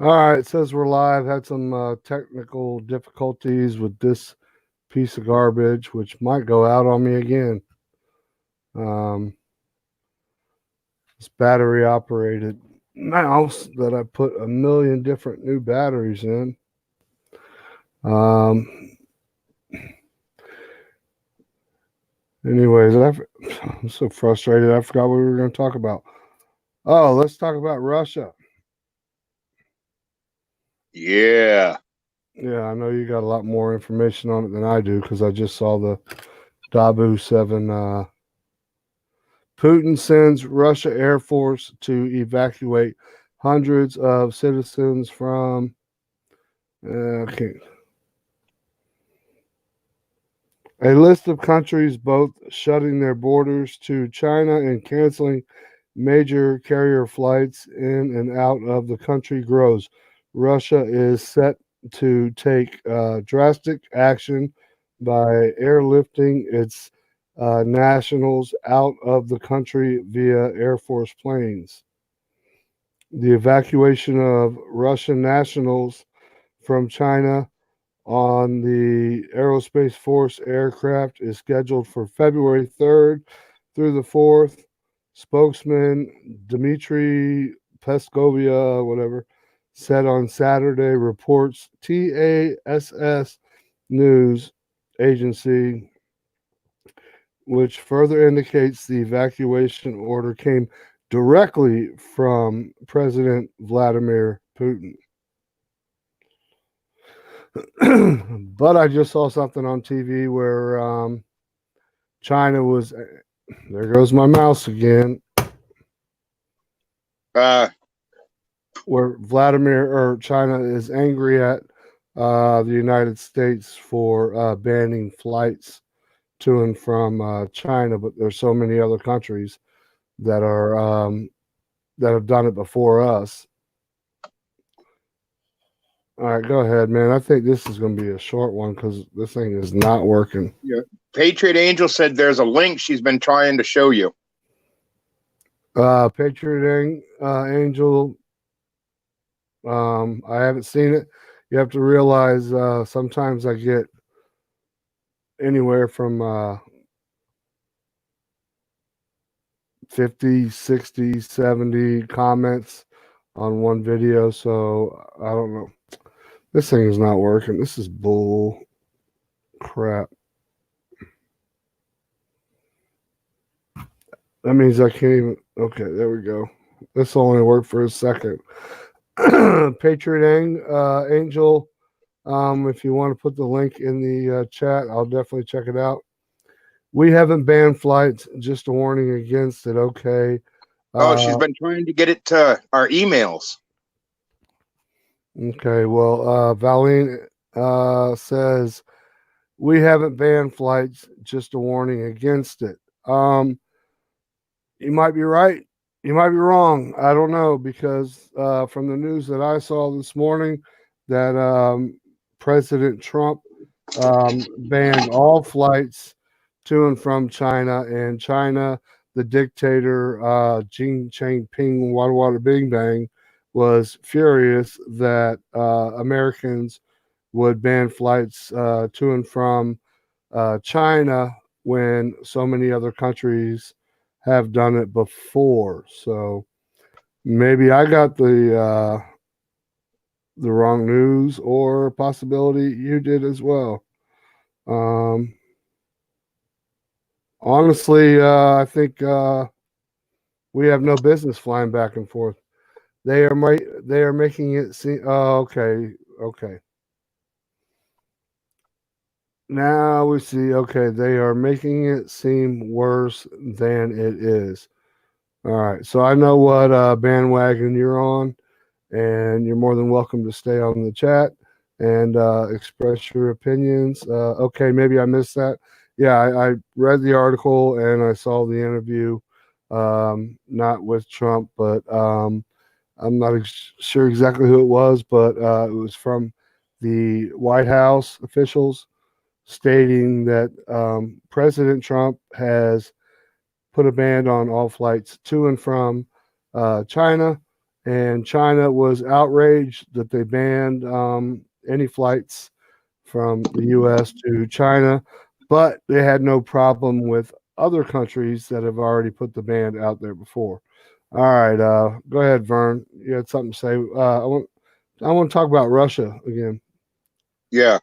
All right, it says we're live. Had some technical difficulties with this piece of garbage, which might go out on me again. Um, this battery operated mouse that I put a million different new batteries in. Um, anyways, I'm so frustrated. I forgot what we were going to talk about. Oh, let's talk about Russia. Yeah. Yeah, I know you got a lot more information on it than I do because I just saw the Dabu 7. Putin sends Russia Air Force to evacuate hundreds of citizens from. Okay. A list of countries both shutting their borders to China and canceling major carrier flights in and out of the country grows. Russia is set to take drastic action by airlifting its nationals out of the country via Air Force planes. The evacuation of Russian nationals from China on the Aerospace Force aircraft is scheduled for February 3rd through the 4th. Spokesman Dmitry Peskovia, whatever, said on Saturday, reports TASS news agency, which further indicates the evacuation order came directly from President Vladimir Putin. But I just saw something on TV where China was. There goes my mouse again. Where Vladimir or China is angry at the United States for banning flights to and from China, but there's so many other countries that are that have done it before us. All right, go ahead, man. I think this is going to be a short one because this thing is not working. Yeah. Patriot Angel said there's a link she's been trying to show you. Patriot Angel. I haven't seen it. You have to realize sometimes I get anywhere from 50, 60, 70 comments on one video. So I don't know. This thing is not working. This is bull crap. That means I can't even. Okay, there we go. This will only work for a second. Patriot Angel, if you want to put the link in the chat, I'll definitely check it out. We haven't banned flights, just a warning against it. Okay. She's been trying to get it to our emails. Okay. Well, Valine says we haven't banned flights, just a warning against it. You might be right. You might be wrong. I don't know because from the news that I saw this morning, that President Trump banned all flights to and from China, and China, the dictator Xi Jinping, Wada Wada Bing Bang, was furious that Americans would ban flights to and from China when so many other countries have done it before. So maybe I got the wrong news, or possibility you did as well. Honestly, I think we have no business flying back and forth. They are making it seem. Oh, okay. Now we see. Okay, they are making it seem worse than it is. All right, so I know what bandwagon you're on, and you're more than welcome to stay on the chat and express your opinions. Okay, maybe I missed that. Yeah, I read the article and I saw the interview, not with Trump, but I'm not sure exactly who it was, but it was from the White House officials stating that President Trump has put a ban on all flights to and from China, and China was outraged that they banned any flights from the U.S. to China, but they had no problem with other countries that have already put the ban out there before. All right, go ahead, Vern. You had something to say. I want to talk about Russia again. Yeah.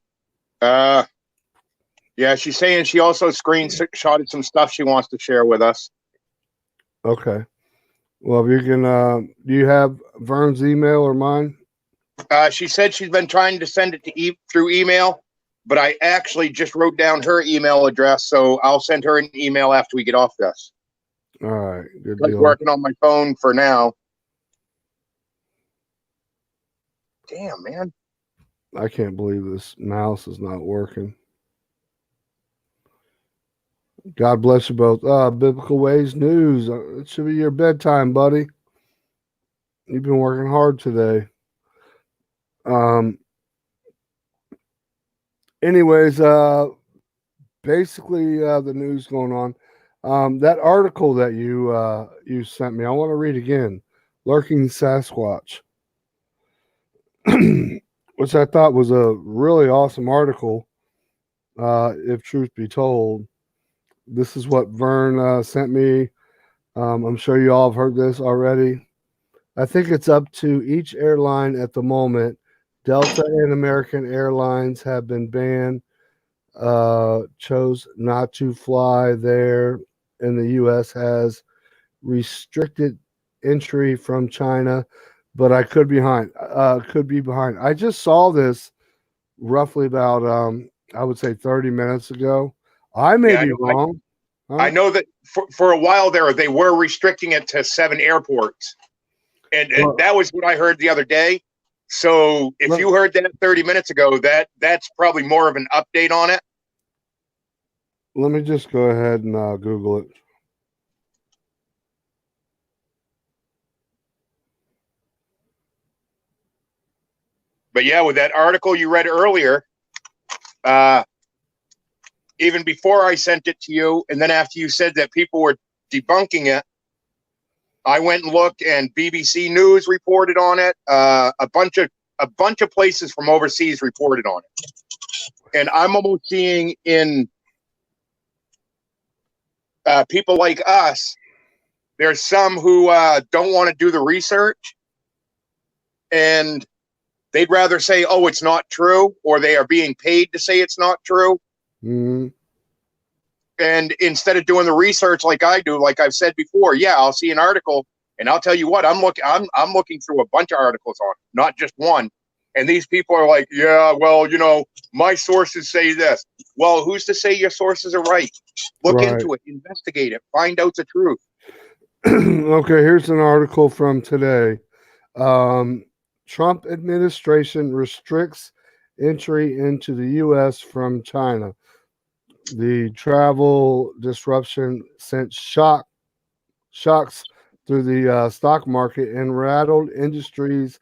Yeah, she's saying she also screenshotted some stuff she wants to share with us. Okay. Well, if you can, do you have Vern's email or mine? She said she's been trying to send it to through email, but I actually just wrote down her email address, so I'll send her an email after we get off this. All right, good I'm deal. working on my phone for now. Damn, man. I can't believe this mouse is not working. God bless you both. Biblical Ways News. It should be your bedtime, buddy. You've been working hard today. Anyways, basically the news going on. That article that you sent me, I want to read again. Lurking Sasquatch, which I thought was a really awesome article. If truth be told, this is what Vern sent me. I'm sure you all have heard this already. I think it's up to each airline at the moment. Delta and American Airlines have been banned, chose not to fly there, and the U.S. has restricted entry from China. But I could be behind. Could be behind. I just saw this roughly about I would say 30 minutes ago. I may be wrong. I know that for a while there, they were restricting it to 7 airports. And that was what I heard the other day. So if you heard that 30 minutes ago, that's probably more of an update on it. Let me just go ahead and Google it. But yeah, with that article you read earlier, even before I sent it to you, and then after you said that people were debunking it, I went and looked, and BBC News reported on it. A bunch of places from overseas reported on it, and I'm almost seeing in people like us. There's some who don't want to do the research, and they'd rather say, "Oh, it's not true," or they are being paid to say it's not true. Mm-hmm. And instead of doing the research like I do, like I've said before, yeah, I'll see an article and I'll tell you what, I'm looking through a bunch of articles on it, not just one. And these people are like, yeah, well, my sources say this. Well, who's to say your sources are right? Look into it, investigate it, find out the truth. Okay, here's an article from today. Trump administration restricts entry into the U.S. from China. The travel disruption sent shocks through the stock market and rattled industries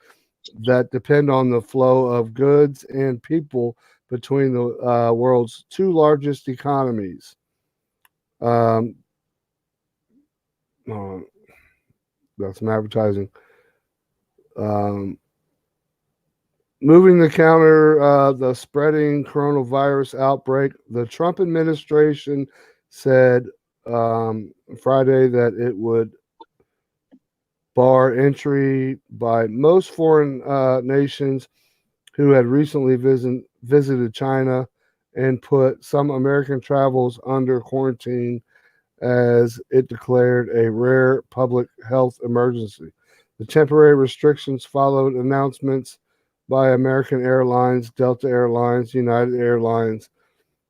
that depend on the flow of goods and people between the world's two largest economies. That's some advertising. Moving to counter the spreading coronavirus outbreak, the Trump administration said Friday that it would bar entry by most foreign nations who had recently visited China and put some American travels under quarantine as it declared a rare public health emergency. The temporary restrictions followed announcements by American Airlines, Delta Airlines, United Airlines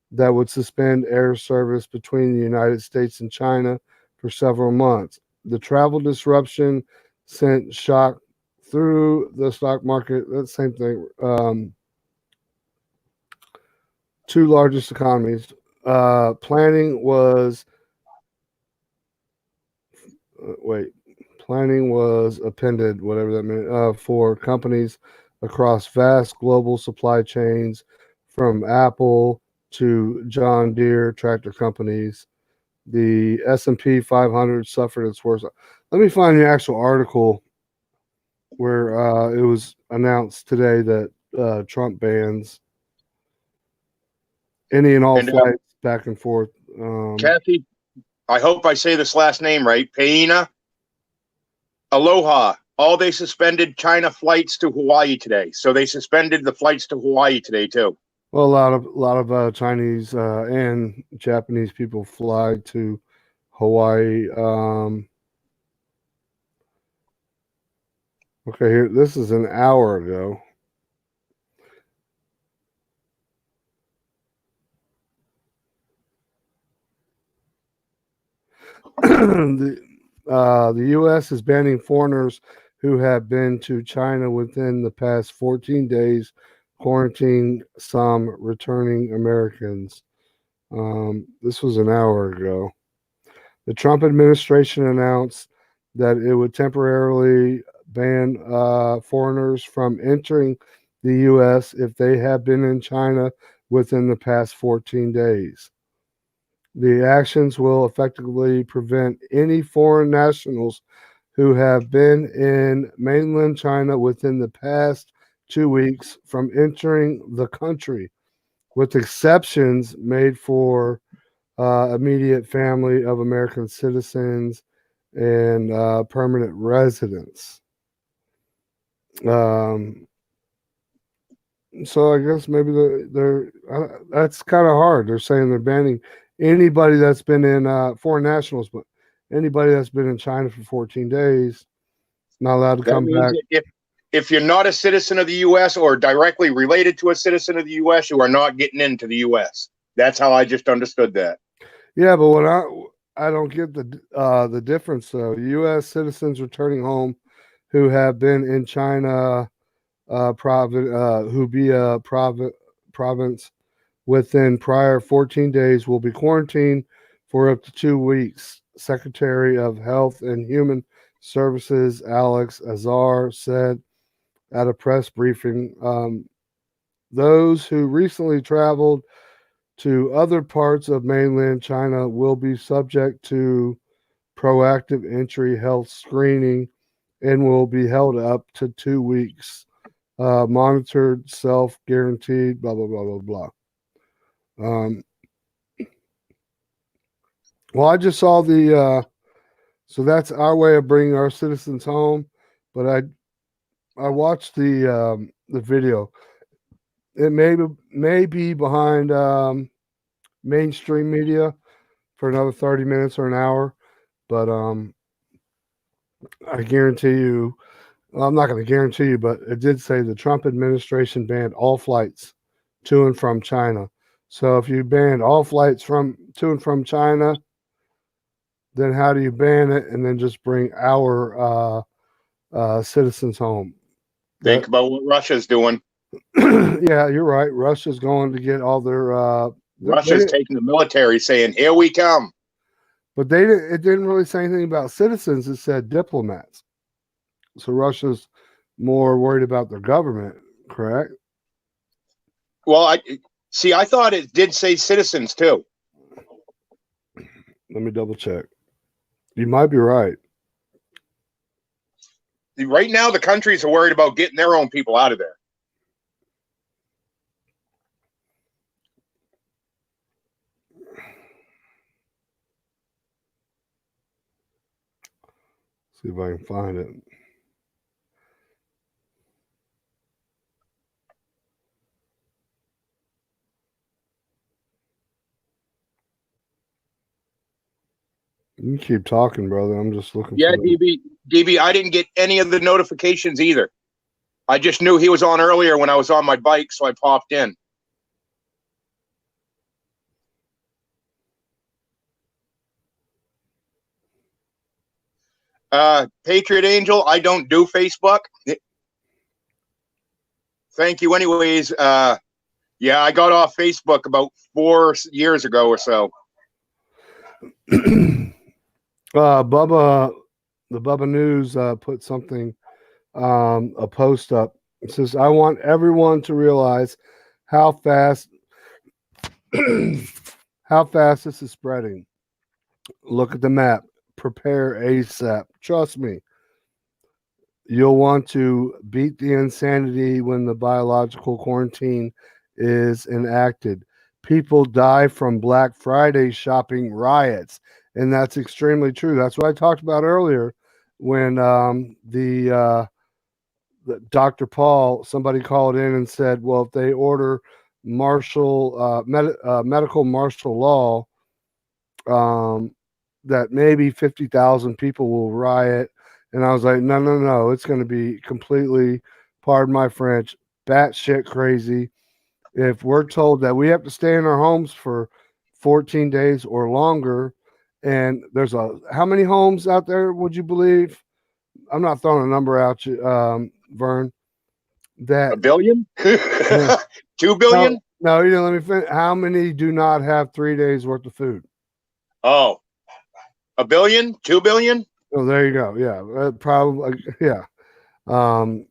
that would suspend air service between the United States and China for several months. The travel disruption sent shock through the stock market. That same thing. Two largest economies. Planning was appended, whatever that meant, for companies across vast global supply chains, from Apple to John Deere tractor companies. The S&P 500 suffered its worst. Let me find the actual article where it was announced today that Trump bans any and all And flights back and forth. Kathy, I hope I say this last name right. Paina Aloha. All they suspended China flights to Hawaii today. So they suspended the flights to Hawaii today too. Well, a lot of Chinese and Japanese people fly to Hawaii. Okay, here this is an hour ago. The U.S. is banning foreigners who have been to China within the past 14 days, quarantining some returning Americans. This was an hour ago. The Trump administration announced that it would temporarily ban foreigners from entering the U.S. if they have been in China within the past 14 days. The actions will effectively prevent any foreign nationals who have been in mainland China within the past 2 weeks from entering the country, with exceptions made for immediate family of American citizens and permanent residents. Um, so I guess maybe they're that's kind of hard. They're saying they're banning anybody that's been in foreign nationals, but anybody that's been in China for 14 days not allowed to That come means back. if you're not a citizen of the U.S. or directly related to a citizen of the U.S., you are not getting into the U.S. That's how I just understood that. Yeah, but what I don't get the difference though. U.S. citizens returning home who have been in China who be a province within prior 14 days will be quarantined for up to 2 weeks. Secretary of Health and Human Services Alex Azar said at a press briefing. Those who recently traveled to other parts of mainland China will be subject to proactive entry health screening and will be held up to 2 weeks. Monitored, self guaranteed, blah, blah, blah, blah, blah. Well, I just saw so that's our way of bringing our citizens home. But I watched the video. It may be behind mainstream media for another 30 minutes or an hour, but I guarantee you, well, I'm not going to guarantee you, but it did say the Trump administration banned all flights to and from China. So if you banned all flights from to and from China, then how do you ban it and then just bring our citizens home? Think That about what Russia's doing. yeah, you're right. Russia's going to get all Russia's taking the military, saying, "Here we come." but they didn't. It didn't really say anything about citizens. It said diplomats. So Russia's more worried about their government, correct? Well, I see. I thought it did say citizens too. Let me double check. You might be right. Right now, the countries are worried about getting their own people out of there. See if I can find it. You can keep talking, brother. I'm just looking Yeah, for the. DB, I didn't get any of the notifications either. I just knew he was on earlier when I was on my bike, so I popped in. Patriot Angel, I don't do Facebook. Thank you, anyways. Yeah, I got off Facebook about 4 years ago or so. Bubba, the Bubba News put something, a post up. It says, "I want everyone to realize how fast, how fast this is spreading. Look at the map. Prepare ASAP. Trust me. You'll want to beat the insanity when the biological quarantine is enacted. People die from Black Friday shopping riots, and that's extremely true. That's what I talked about earlier when the Dr. Paul, somebody called in and said, well, if they order medical martial law, um, that maybe 50,000 people will riot. And I was like, no, no, no. It's going to be completely, pardon my French, batshit crazy. If we're told that we have to stay in our homes for 14 days or longer, and how many homes out there would you believe? I'm not throwing a number out you, Vern, A that, billion? no, 2 billion? no, you know, let me finish. How many do not have 3 days worth of food? Oh, a billion? 2 billion? Oh, there you go. Yeah, probably. Yeah. Um,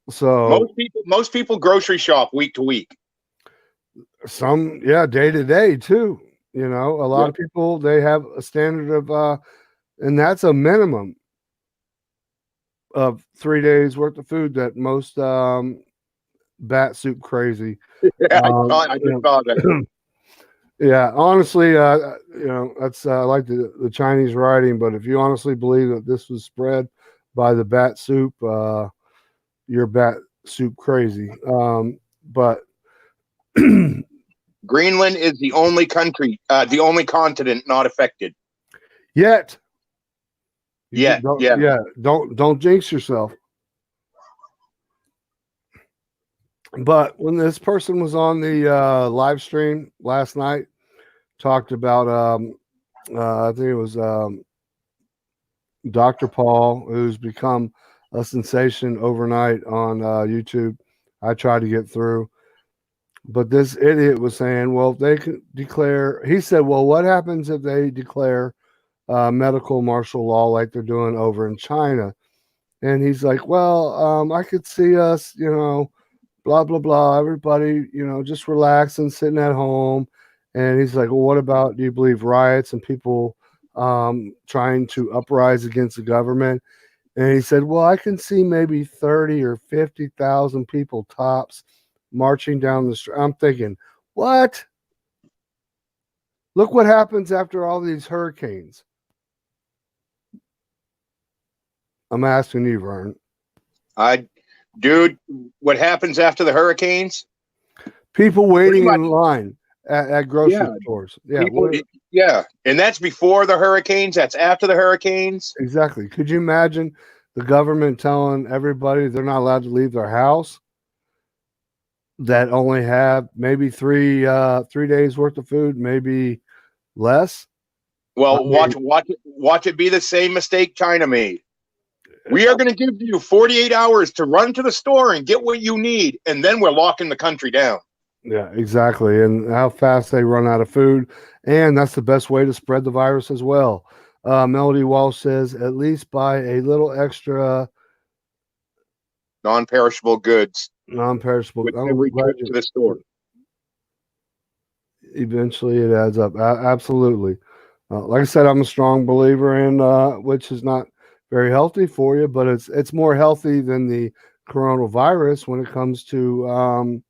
so Most people grocery shop week to week. some, yeah, day to day too. You know, a lot Yep. of people they have a standard of, and that's a minimum of 3 days worth of food that most bat soup crazy. I You just saw that. know, yeah, honestly, you know, that's I like the Chinese writing, but if you honestly believe that this was spread by the bat soup, you're bat soup crazy. But Greenland is the only country, the only continent not affected yet, yet. Yeah. don't jinx yourself. But when this person was on the live stream last night, talked about I think it was Dr. Paul, who's become a sensation overnight on YouTube. I tried to get through, but this idiot was saying, well, if they could declare, he said, well, what happens if they declare medical martial law like they're doing over in China? And he's like, well, I could see us, you know, blah, blah, blah, everybody, you know, just relaxing, sitting at home. And he's like, well, what about, do you believe riots and people trying to uprise against the government? And he said, well, I can see maybe 30 or 50,000 people tops marching down the street. I'm thinking, what? Look what happens after all these hurricanes. I'm asking you, Vern. Dude, what happens after the hurricanes? People Pretty waiting much, in line at grocery yeah. stores. Yeah, People, yeah, and that's before the hurricanes. That's after the hurricanes. exactly. Could you imagine the government telling everybody they're not allowed to leave their house, that only have maybe 3 days worth of food, maybe less? I Well, mean, watch it be the same mistake China made. We are going to give you 48 hours to run to the store and get what you need, and then we're locking the country down. yeah, exactly. And how fast they run out of food. And that's the best way to spread the virus as well. Melody Walsh says, at least buy a little extra Non-perishable goods non-perishable. with I'm every glad trip to the store. eventually it adds up. Absolutely. Like I said, I'm a strong believer in which is not very healthy for you, but it's more healthy than the coronavirus when it comes to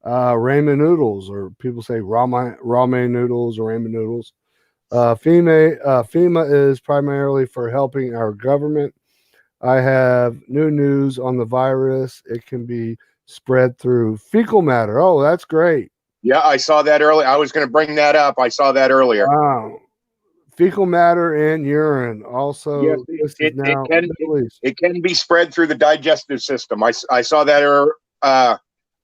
ramen noodles, or people say ramen noodles or ramen noodles. FEMA is primarily for helping our government. I have new news on the virus. It can be spread through fecal matter. Oh, that's great. Yeah, I saw that earlier. I was going to bring that up. I saw that earlier. Wow. Fecal matter and urine. Yes, Also, this is it, it now can Middle East. it can be spread through the digestive system. I saw that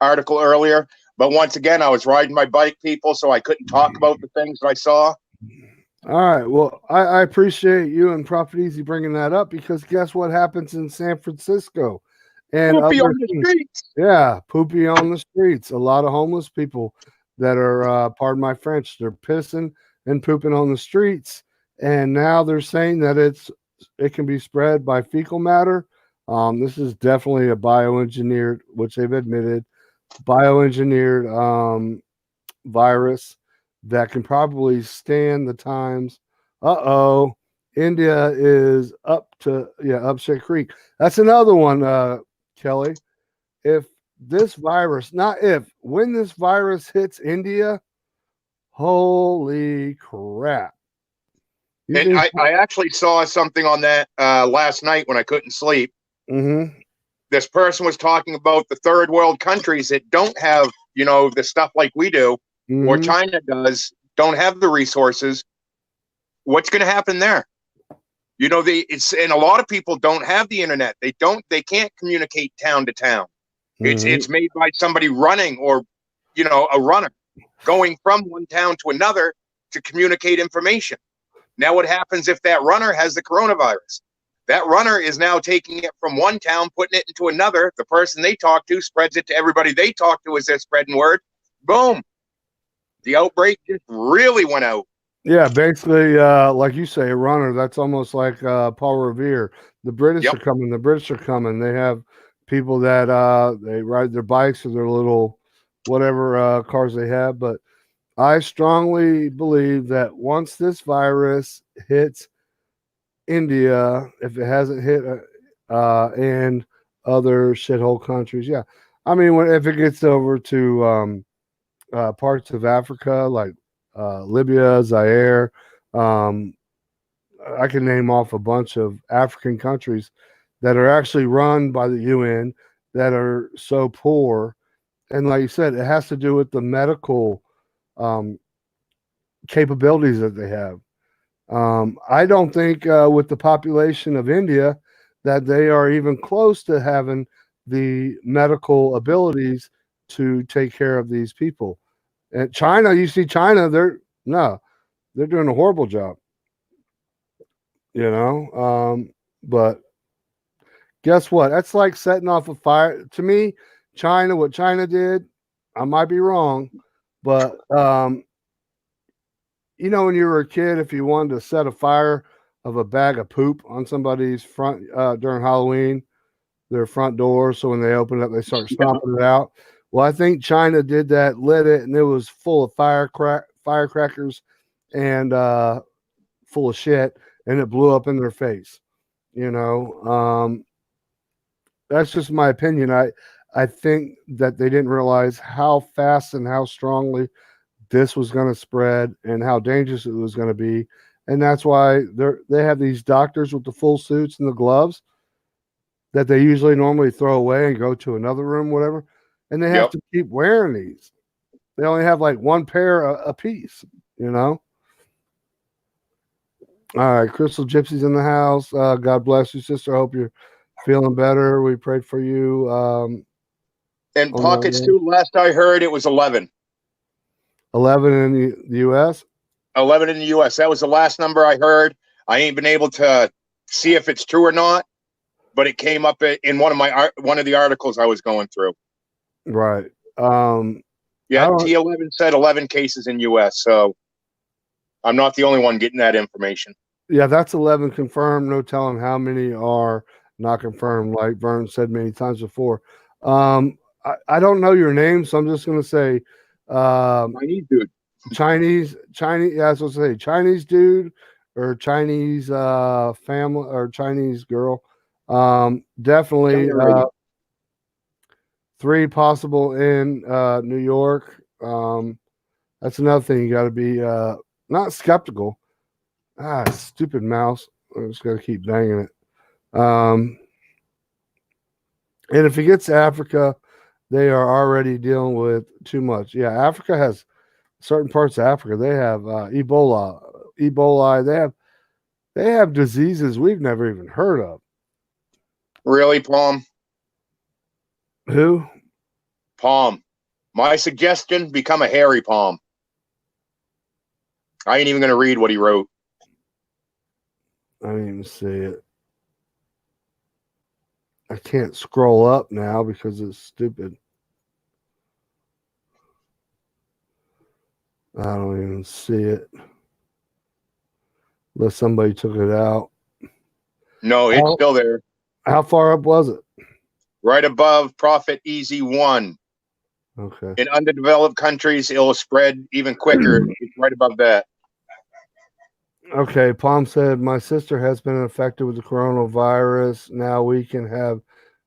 article earlier, but once again, I was riding my bike, people, so I couldn't talk about the things that I saw. All right. Well, I appreciate you and Prophet Easy bringing that up, because guess what happens in San Francisco and Poopy other, on the streets. yeah, poopy on the streets. A lot of homeless people that are, pardon my French, they're pissing and pooping on the streets. And now they're saying that it can be spread by fecal matter. This is definitely a bioengineered, which they've admitted, bioengineered virus that can probably stand the times. Uh-oh. India is up shit creek. That's another one, Kelly. If this virus, not if, when this virus hits India, holy crap. You And think? I actually saw something on that last night when I couldn't sleep. Mm-hmm. This person was talking about the third world countries that don't have, the stuff like we do, or Mm-hmm. China does, don't have the resources. What's going to happen there? And a lot of people don't have the internet. They can't communicate town to town. Mm-hmm. It's made by somebody running, or, a runner going from one town to another to communicate information. Now, what happens if that runner has the coronavirus? That runner is now taking it from one town, putting it into another. The person they talk to spreads it to everybody they talk to as they're spreading word. Boom. The outbreak just really went out. Yeah, basically, like you say, a runner. That's almost like Paul Revere. The British Yep. are coming. The British are coming. They have people that they ride their bikes or their little whatever cars they have. But I strongly believe that once this virus hits India, if it hasn't hit and other shithole countries, yeah. I mean, if it gets over to parts of Africa like Libya, Zaire, um, I can name off a bunch of African countries that are actually run by the UN that are so poor. And like you said, it has to do with the medical um, capabilities that they have. I don't think with the population of India that they are even close to having the medical abilities to take care of these people. And China, you see China, they're doing a horrible job, you know. But guess what? That's like setting off a fire. To me, what China did, I might be wrong, but when you were a kid, if you wanted to set a fire of a bag of poop on somebody's front during Halloween, their front door, so when they open it up, they start stomping it out. Well, I think China did that, lit it, and it was full of firecrackers and full of shit, and it blew up in their face. That's just my opinion. I think that they didn't realize how fast and how strongly this was going to spread and how dangerous it was going to be. And that's why they have these doctors with the full suits and the gloves that they usually normally throw away and go to another room, whatever. And they have to keep wearing these. They only have like one pair a piece, you know? All right. Crystal Gypsy's in the house. God bless you, sister. I hope you're feeling better. We prayed for you. And pockets too, last I heard, it was 11. 11 in the U.S.? 11 in the U.S. That was the last number I heard. I ain't been able to see if it's true or not, but it came up in one of the articles I was going through. Right. Yeah, T11 said 11 cases in U.S., so I'm not the only one getting that information. Yeah, that's 11 confirmed. No telling how many are not confirmed, like Vern said many times before. I don't know your name, so I'm just going to say Chinese dude. Chinese. Yeah, I was going to say Chinese dude or Chinese family or Chinese girl. Definitely 3 possible in New York. That's another thing you got to be not skeptical. Stupid mouse. I'm just gonna keep banging it. And if it gets to Africa, they are already dealing with too much. Yeah, Africa has certain parts of Africa. They have Ebola. They have diseases we've never even heard of. Really, Palm? Who? Palm. My suggestion: become a hairy palm. I ain't even gonna read what he wrote. I didn't even see it. I can't scroll up now because it's stupid. I don't even see it. Unless somebody took it out. No, it's still there. How far up was it? Right above Prophet Easy 1. Okay. In underdeveloped countries, it'll spread even quicker. It's right above that. Okay, Palm said, my sister has been infected with the coronavirus. Now we can have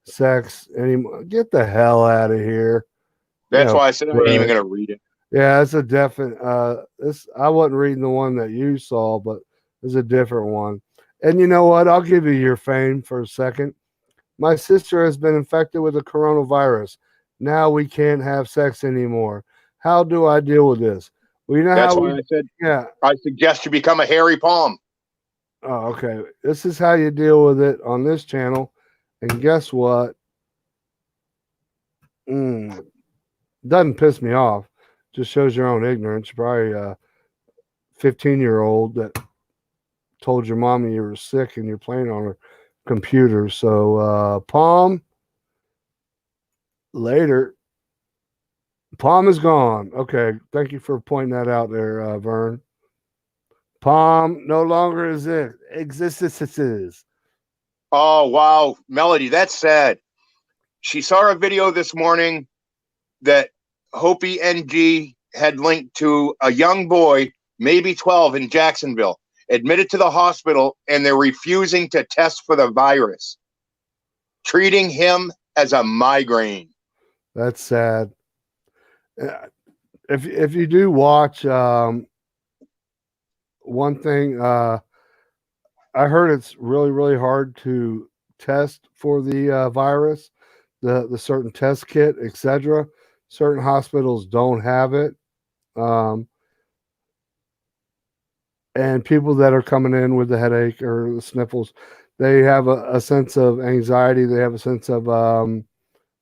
sex anymore. Get the hell out of here. That's Yeah, why I said I ain't even gonna read it. yeah, it's a definite. This I wasn't reading the one that you saw, but it's a different one. And you know what? I'll give you your fame for a second. My sister has been infected with the coronavirus. Now we can't have sex anymore. How do I deal with this? Well, you know That's how why we. I said Yeah. I suggest you become a hairy palm. Oh, okay. This is how you deal with it on this channel. And guess what? Mm, doesn't piss me off. Just shows your own ignorance. You're probably a 15-year-old that told your mommy you were sick and you're playing on her computer. So, Palm, later. Palm is gone. Okay. Thank you for pointing that out there, Vern. Palm no longer exists. Oh wow, Melody, that's sad. She saw a video this morning that Hopi NG had linked to a young boy, maybe 12, in Jacksonville, admitted to the hospital, and they're refusing to test for the virus, treating him as a migraine. That's sad. If you do watch, one thing, I heard it's really hard to test for the virus, the certain test kit, etc. Certain hospitals don't have it. Um, and people that are coming in with the headache or the sniffles, they have a sense of anxiety. They have a sense of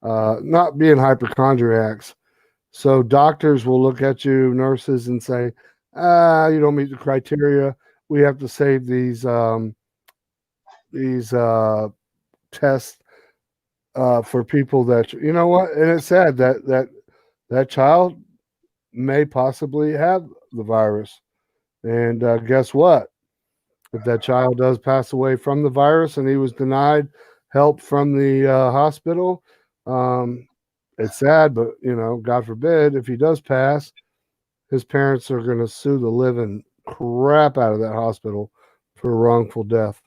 not being hypochondriacs. So doctors will look at you, nurses, and say, you don't meet the criteria. We have to save these tests for people that, you know what? And it's sad that child may possibly have the virus. And guess what? If that child does pass away from the virus and he was denied help from the hospital, um, it's sad, but God forbid if he does pass, his parents are going to sue the living crap out of that hospital for wrongful death.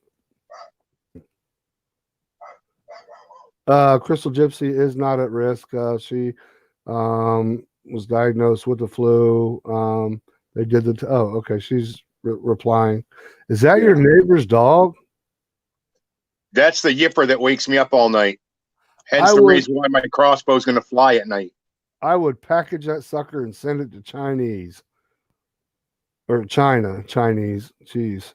Crystal Gypsy is not at risk. She was diagnosed with the flu. They did oh, okay. She's replying. Is that your neighbor's dog? That's the yipper that wakes me up all night. Hence I the would reason why my crossbow's going to fly at night. I would package that sucker and send it to Chinese or Chinese. Jeez.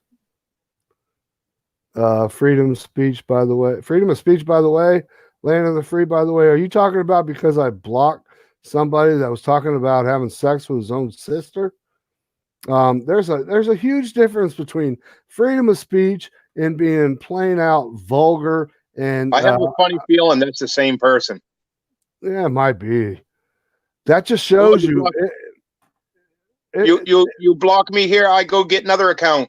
Freedom of speech, by the way. Freedom of speech, by the way. Land of the free, by the way. Are you talking about because I blocked somebody that was talking about having sex with his own sister? There's a huge difference between freedom of speech and being plain out vulgar and I have a funny feeling that's the same person. yeah, it might be. That just Well, shows you. You block me here, I go get another account.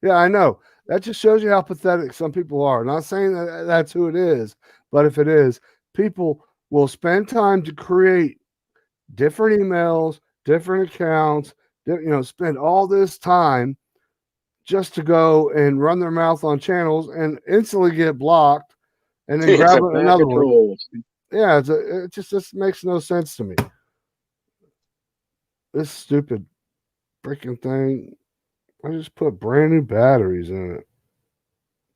Yeah, I know. That just shows you how pathetic some people are. Not saying that that's who it is, but if it is, people will spend time to create different emails, different accounts, spend all this time just to go and run their mouth on channels and instantly get blocked and then It's grab a bag another of one. trolls. Yeah, it just makes no sense to me. This stupid freaking thing. I just put brand new batteries in it.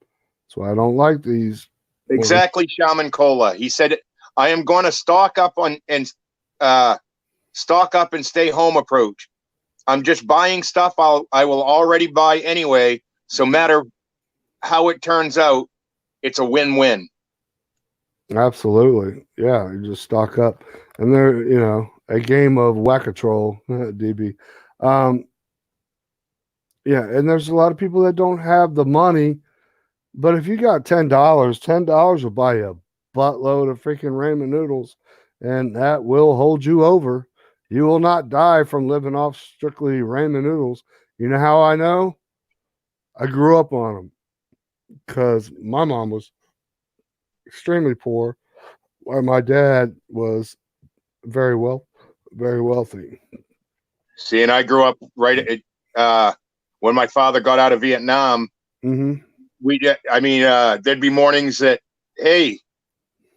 That's why I don't like these. Exactly, Shaman Cola. He said, "I am going to stock up and stay home approach. I'm just buying stuff I will already buy anyway. So matter how it turns out, it's a win-win." Absolutely. Yeah, you just stock up. And they're, a game of whack-a-troll, DB. Um, yeah, and there's a lot of people that don't have the money, but if you got $10 will buy you a buttload of freaking ramen noodles, and that will hold you over. You will not die from living off strictly ramen noodles. You know how I know? I grew up on them because my mom was extremely poor, while my dad was very wealthy. See, and I grew up right at when my father got out of Vietnam, Mm-hmm. there'd be mornings that, hey,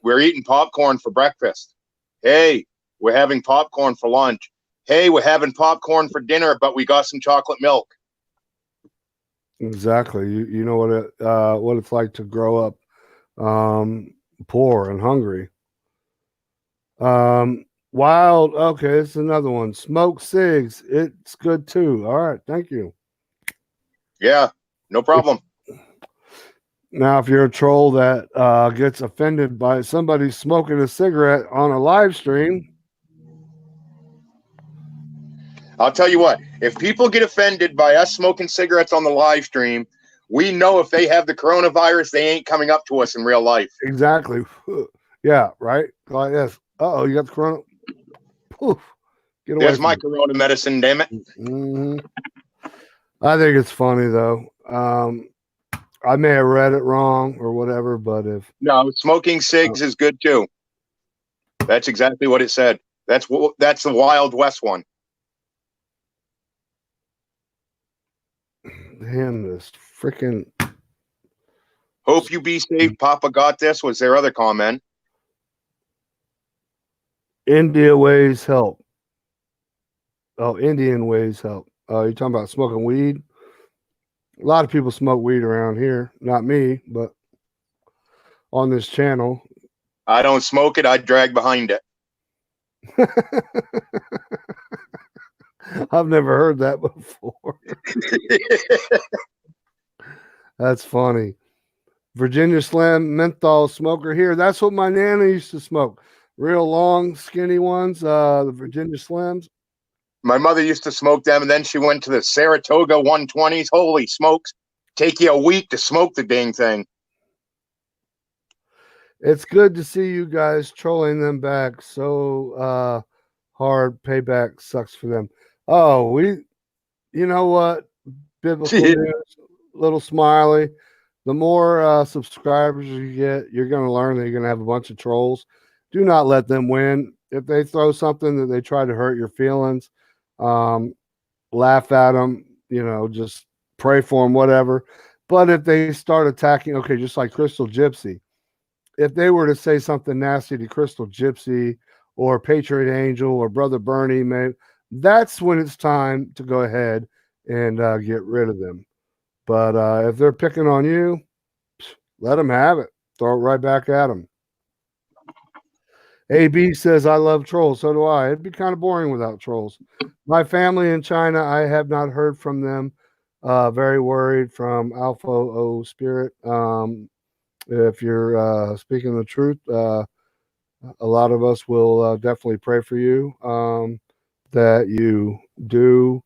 we're eating popcorn for breakfast. Hey, we're having popcorn for lunch. Hey, we're having popcorn for dinner, but we got some chocolate milk. Exactly. You know what it's like to grow up poor and hungry. Wild. Okay, it's another one. Smoke cigs. It's good too. All right, thank you. Yeah, no problem. Now, if you're a troll that gets offended by somebody smoking a cigarette on a live stream, I'll tell you what, if people get offended by us smoking cigarettes on the live stream, we know if they have the coronavirus, they ain't coming up to us in real life. exactly. Yeah, right. Like this. Oh, you got the corona. Poof. Get away There's from my me. corona medicine, damn it. Hmm. I think it's funny though. I may have read it wrong or whatever, but if No, smoking cigs is good too. That's exactly what it said. That's the Wild West one. damn this freaking Hope you be safe. Papa got this was their other comment. India ways help. Oh, Indian ways help. You're talking about smoking weed? A lot of people smoke weed around here. Not me, but on this channel. I don't smoke it. I drag behind it. I've never heard that before. That's funny. Virginia Slim menthol smoker here. That's what my nana used to smoke. Real long, skinny ones. The Virginia Slims. My mother used to smoke them, and then she went to the Saratoga 120s. Holy smokes. Take you a week to smoke the dang thing. It's good to see you guys trolling them back so hard. Payback sucks for them. Oh, you know what? Biblical news, little smiley. The more subscribers you get, you're going to learn that you're going to have a bunch of trolls. Do not let them win. If they throw something that they try to hurt your feelings, laugh at them, just pray for them, whatever. But if they start attacking, okay, just like Crystal Gypsy, if they were to say something nasty to Crystal Gypsy or Patriot Angel or Brother Bernie, man, that's when it's time to go ahead and get rid of them. But if they're picking on you, let them have it. Throw it right back at them. AB says, I love trolls. So do I. It'd be kind of boring without trolls. My family in China, I have not heard from them. Very worried from Alpha O Spirit. If you're speaking the truth, a lot of us will definitely pray for you that you do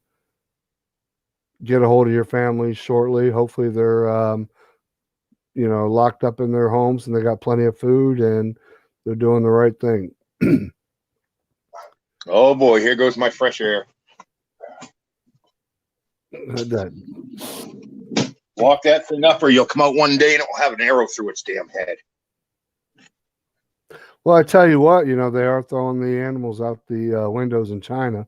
get a hold of your family shortly. Hopefully they're locked up in their homes and they got plenty of food and they're doing the right thing. Oh boy, here goes my fresh air. Walk that thing up or you'll come out one day and it'll have an arrow through its damn head. Well, I tell you what, they are throwing the animals out the windows in China.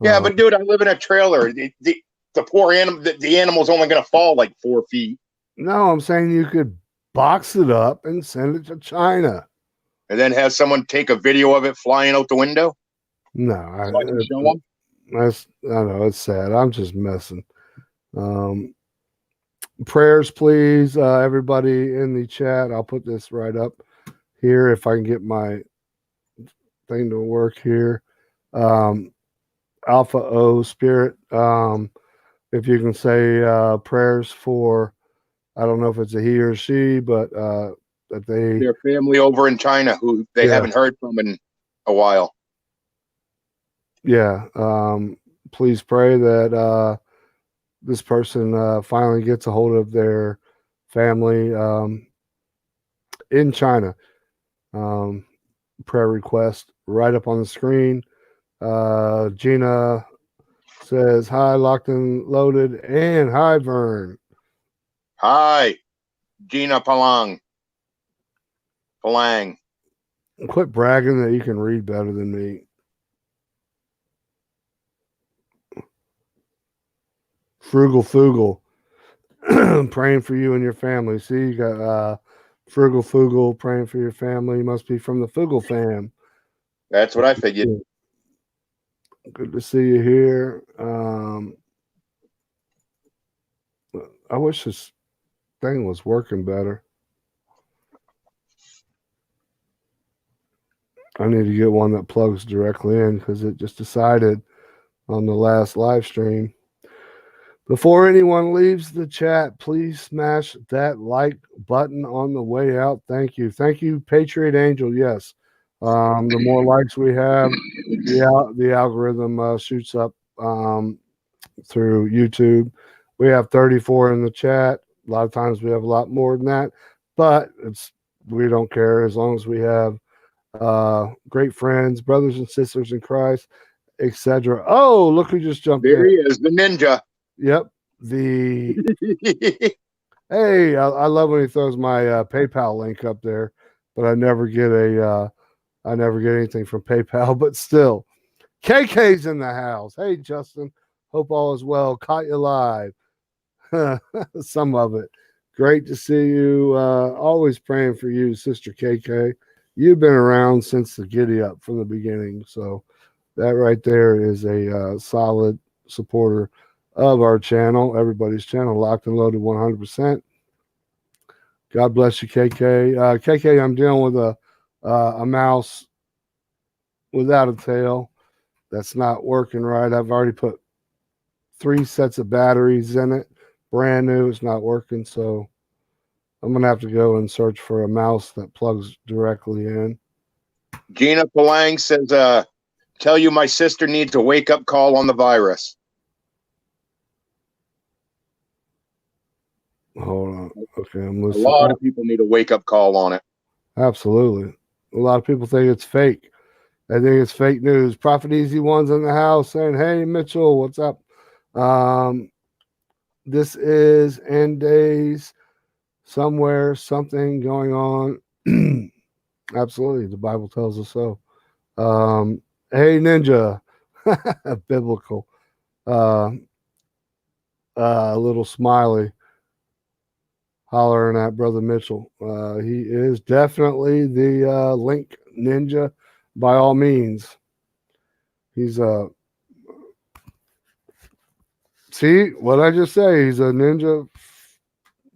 Yeah, but dude, I live in a trailer. The poor animal, the animal's only going to fall like 4 feet. No, I'm saying you could box it up and send it to China. And then have someone take a video of it flying out the window? No, So I can show them? I know it's sad. I'm just messing. Prayers, please, everybody in the chat. I'll put this right up here if I can get my thing to work here. Alpha O Spirit. If you can say prayers for, I don't know if it's a he or she, but that their family over in China who they haven't heard from in a while. Yeah. Please pray that this person finally gets a hold of their family in China. Prayer request right up on the screen. Gina says, hi, locked and loaded, and hi, Vern. Hi, Gina Palang. Quit bragging that you can read better than me. Frugal Fugal. Praying for you and your family. See, you got Frugal Fugal praying for your family. Must be from the Fugal fam. That's what I figured. Good to see you here. I wish this thing was working better. I need to get one that plugs directly in because it just decided on the last live stream. Before anyone leaves the chat, please smash that like button on the way out. Thank you. Thank you, Patriot Angel. Yes. The more likes we have, the algorithm shoots up through YouTube. We have 34 in the chat. A lot of times we have a lot more than that, but we don't care as long as we have great friends, brothers and sisters in Christ, etc. Oh, look who just jumped There in. he is, the ninja. Yep. Hey, I love when he throws my PayPal link up there, but I never get anything from PayPal. But still, KK's in the house. Hey, Justin, hope all is well. Caught you live. Some of it. Great to see you. Always praying for you, Sister KK. You've been around since the giddy up from the beginning, so that right there is a solid supporter of our channel, everybody's channel, locked and loaded 100%. God bless you, KK. KK, I'm dealing with a mouse without a tail that's not working right. I've already put 3 sets of batteries in it, brand new. It's not working, so I'm gonna have to go and search for a mouse that plugs directly in. Gina Palang says, tell you my sister needs a wake-up call on the virus. Hold on. Okay, I'm A listening. lot of people need a wake-up call on it. Absolutely. A lot of people think it's fake. I think it's fake news. Prophet Easy One's in the house saying, hey, Mitchell, what's up? This is end days. Somewhere, something going on. Absolutely. The Bible tells us so. Hey, Ninja. Biblical. Little smiley hollering at Brother Mitchell. He is definitely the Link Ninja by all means. He's see what I just say. He's a ninja,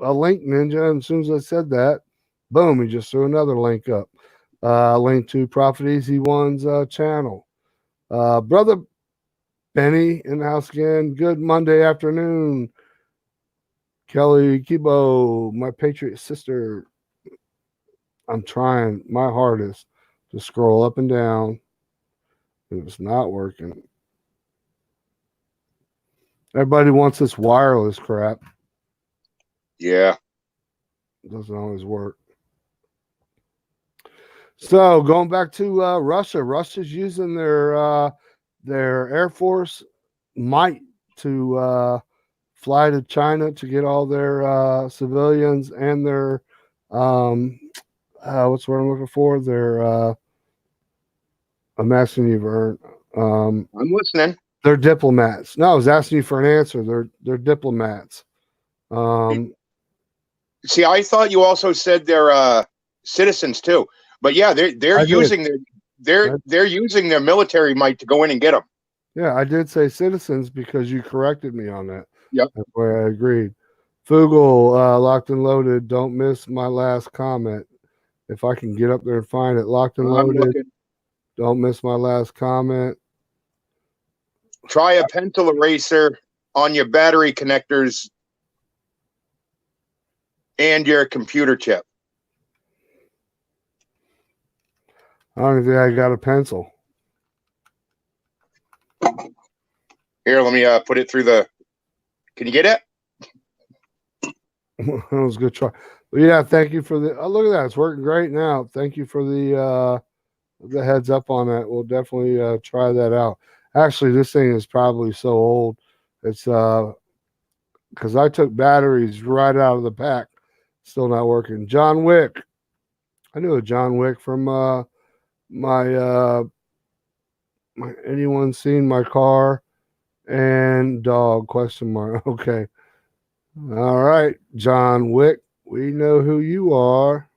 a Link Ninja. And as soon as I said that, boom, he just threw another link up. Link to Prophet Easy One's channel. Brother Benny in the house again. Good Monday afternoon. Kelly Kibo, my Patriot sister. I'm trying my hardest to scroll up and down. It's not working. Everybody wants this wireless crap. Yeah. It doesn't always work. So going back to Russia, Russia's using their Air Force might to fly to China to get all their civilians and their what's what I'm looking for? Their I'm asking you, Vern. I'm listening. They're diplomats. No, I was asking you for an answer. They're diplomats. See, I thought you also said they're citizens too. But yeah, they're using they're using their military might to go in and get them. Yeah, I did say citizens because you corrected me on that. Yep. That's why I agreed. Fugal, locked and loaded. Don't miss my last comment. If I can get up there and find it, locked and loaded. Don't miss my last comment. Try a pencil eraser on your battery connectors and your computer chip. I don't think I got a pencil. Here, let me put it through the. Can you get it? That was a good try. But yeah, thank you for the. Oh, look at that! It's working great now. Thank you for the heads up on that. We'll definitely try that out. Actually, this thing is probably so old. It's because I took batteries right out of the pack. Still not working. John Wick. I knew a John Wick from my anyone seen my car? And dog question mark. Okay. All right, John Wick. We know who you are.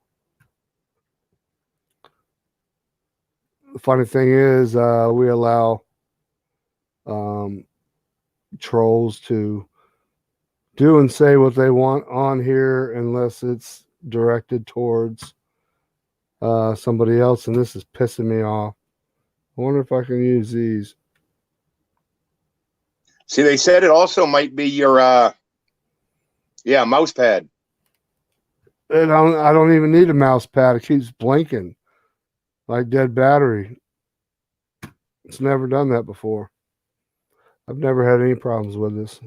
The funny thing is, we allow um, trolls to do and say what they want on here unless it's directed towards somebody else, and this is pissing me off. I wonder if I can use these. See, they said it also might be your mouse pad. I don't even need a mouse pad. It keeps blinking like dead battery. It's never done that before. I've never had any problems with this.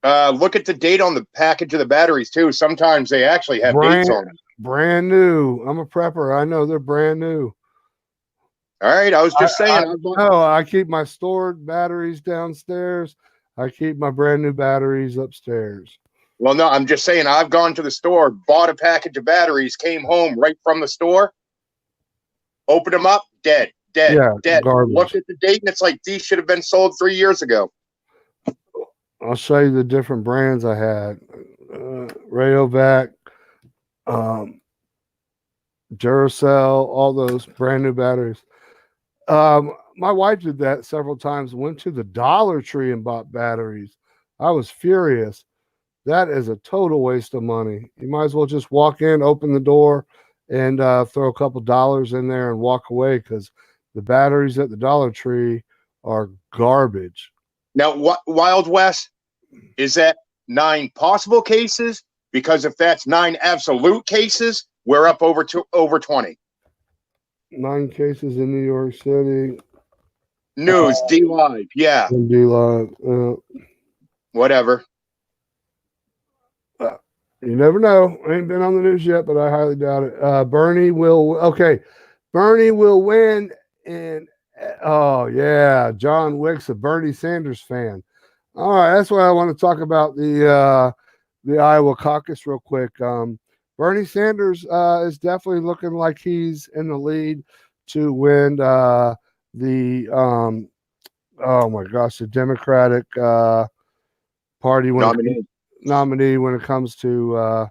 Look at the date on the package of the batteries too. Sometimes they actually have dates on them. Brand new. I'm a prepper. I know they're brand new. All right, I was just saying. I keep my stored batteries downstairs. I keep my brand new batteries upstairs. Well, no, I'm just saying I've gone to the store, bought a package of batteries, came home right from the store, opened them up, dead. Dead. Garbage. Looked at the date, and it's like these should have been sold 3 years ago. I'll show you the different brands I had. Rayovac, Duracell, all those brand new batteries. My wife did that several times, went to the Dollar Tree and bought batteries. I was furious. That is a total waste of money. You might as well just walk in, open the door, and throw a couple dollars in there and walk away, because the batteries at the Dollar Tree are garbage. Now, what Wild West, is that 9 possible cases? Because if that's 9 absolute cases, we're up over 20. 9 cases in New York City. News, D Live, yeah. D Live. Whatever. You never know. I ain't been on the news yet, but I highly doubt it. Bernie will win. And oh yeah, John Wick's a Bernie Sanders fan. All right, that's why I want to talk about the Iowa caucus real quick. Bernie Sanders is definitely looking like he's in the lead to win the Democratic Party nominee when it comes to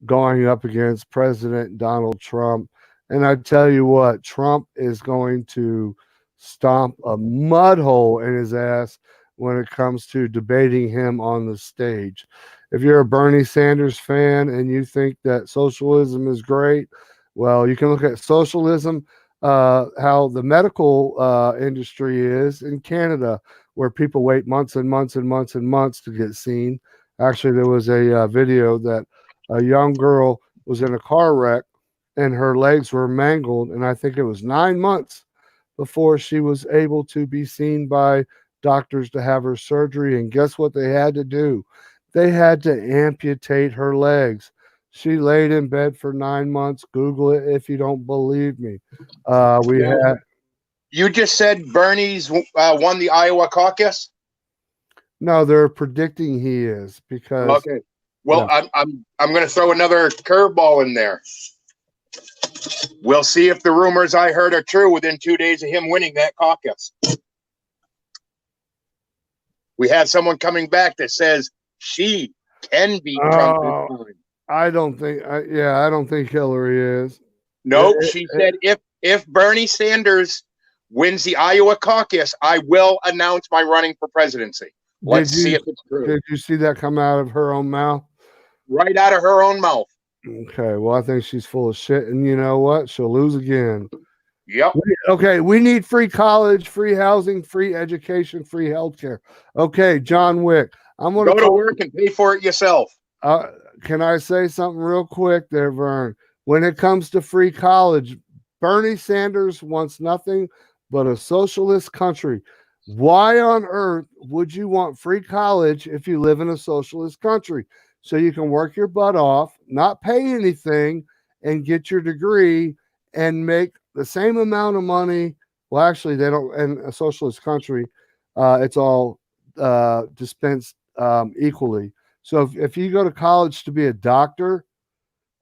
going up against President Donald Trump. And I tell you what, Trump is going to stomp a mud hole in his ass when it comes to debating him on the stage. If you're a Bernie Sanders fan and you think that socialism is great, well, you can look at socialism, how the medical industry is in Canada, where people wait months and months and months and months to get seen. Actually, there was a video that a young girl was in a car wreck and her legs were mangled, and I think it was 9 months before she was able to be seen by doctors to have her surgery. And guess what they had to do? They had to amputate her legs. She laid in bed for 9 months. Google it if you don't believe me. You just said Bernie's won the Iowa caucus? No, they're predicting he is, because okay. Well, yeah. I'm going to throw another curveball in there. We'll see if the rumors I heard are true within 2 days of him winning that caucus. We have someone coming back that says she can beat Trump this time. I don't think Hillary is. Nope. She said if Bernie Sanders wins the Iowa caucus, I will announce my running for presidency. Let's see if it's true. Did you see that come out of her own mouth? Right out of her own mouth. Okay, well, I think she's full of shit, and you know what? She'll lose again. Yep. Okay, we need free college, free housing, free education, free healthcare. Okay, John Wick, I'm going to go to work and pay for it yourself. Can I say something real quick there, Vern? When it comes to free college, Bernie Sanders wants nothing but a socialist country. Why on earth would you want free college if you live in a socialist country? So you can work your butt off, not pay anything, and get your degree and make the same amount of money. Well, actually, they don't. In a socialist country, it's all dispensed equally. So if you go to college to be a doctor,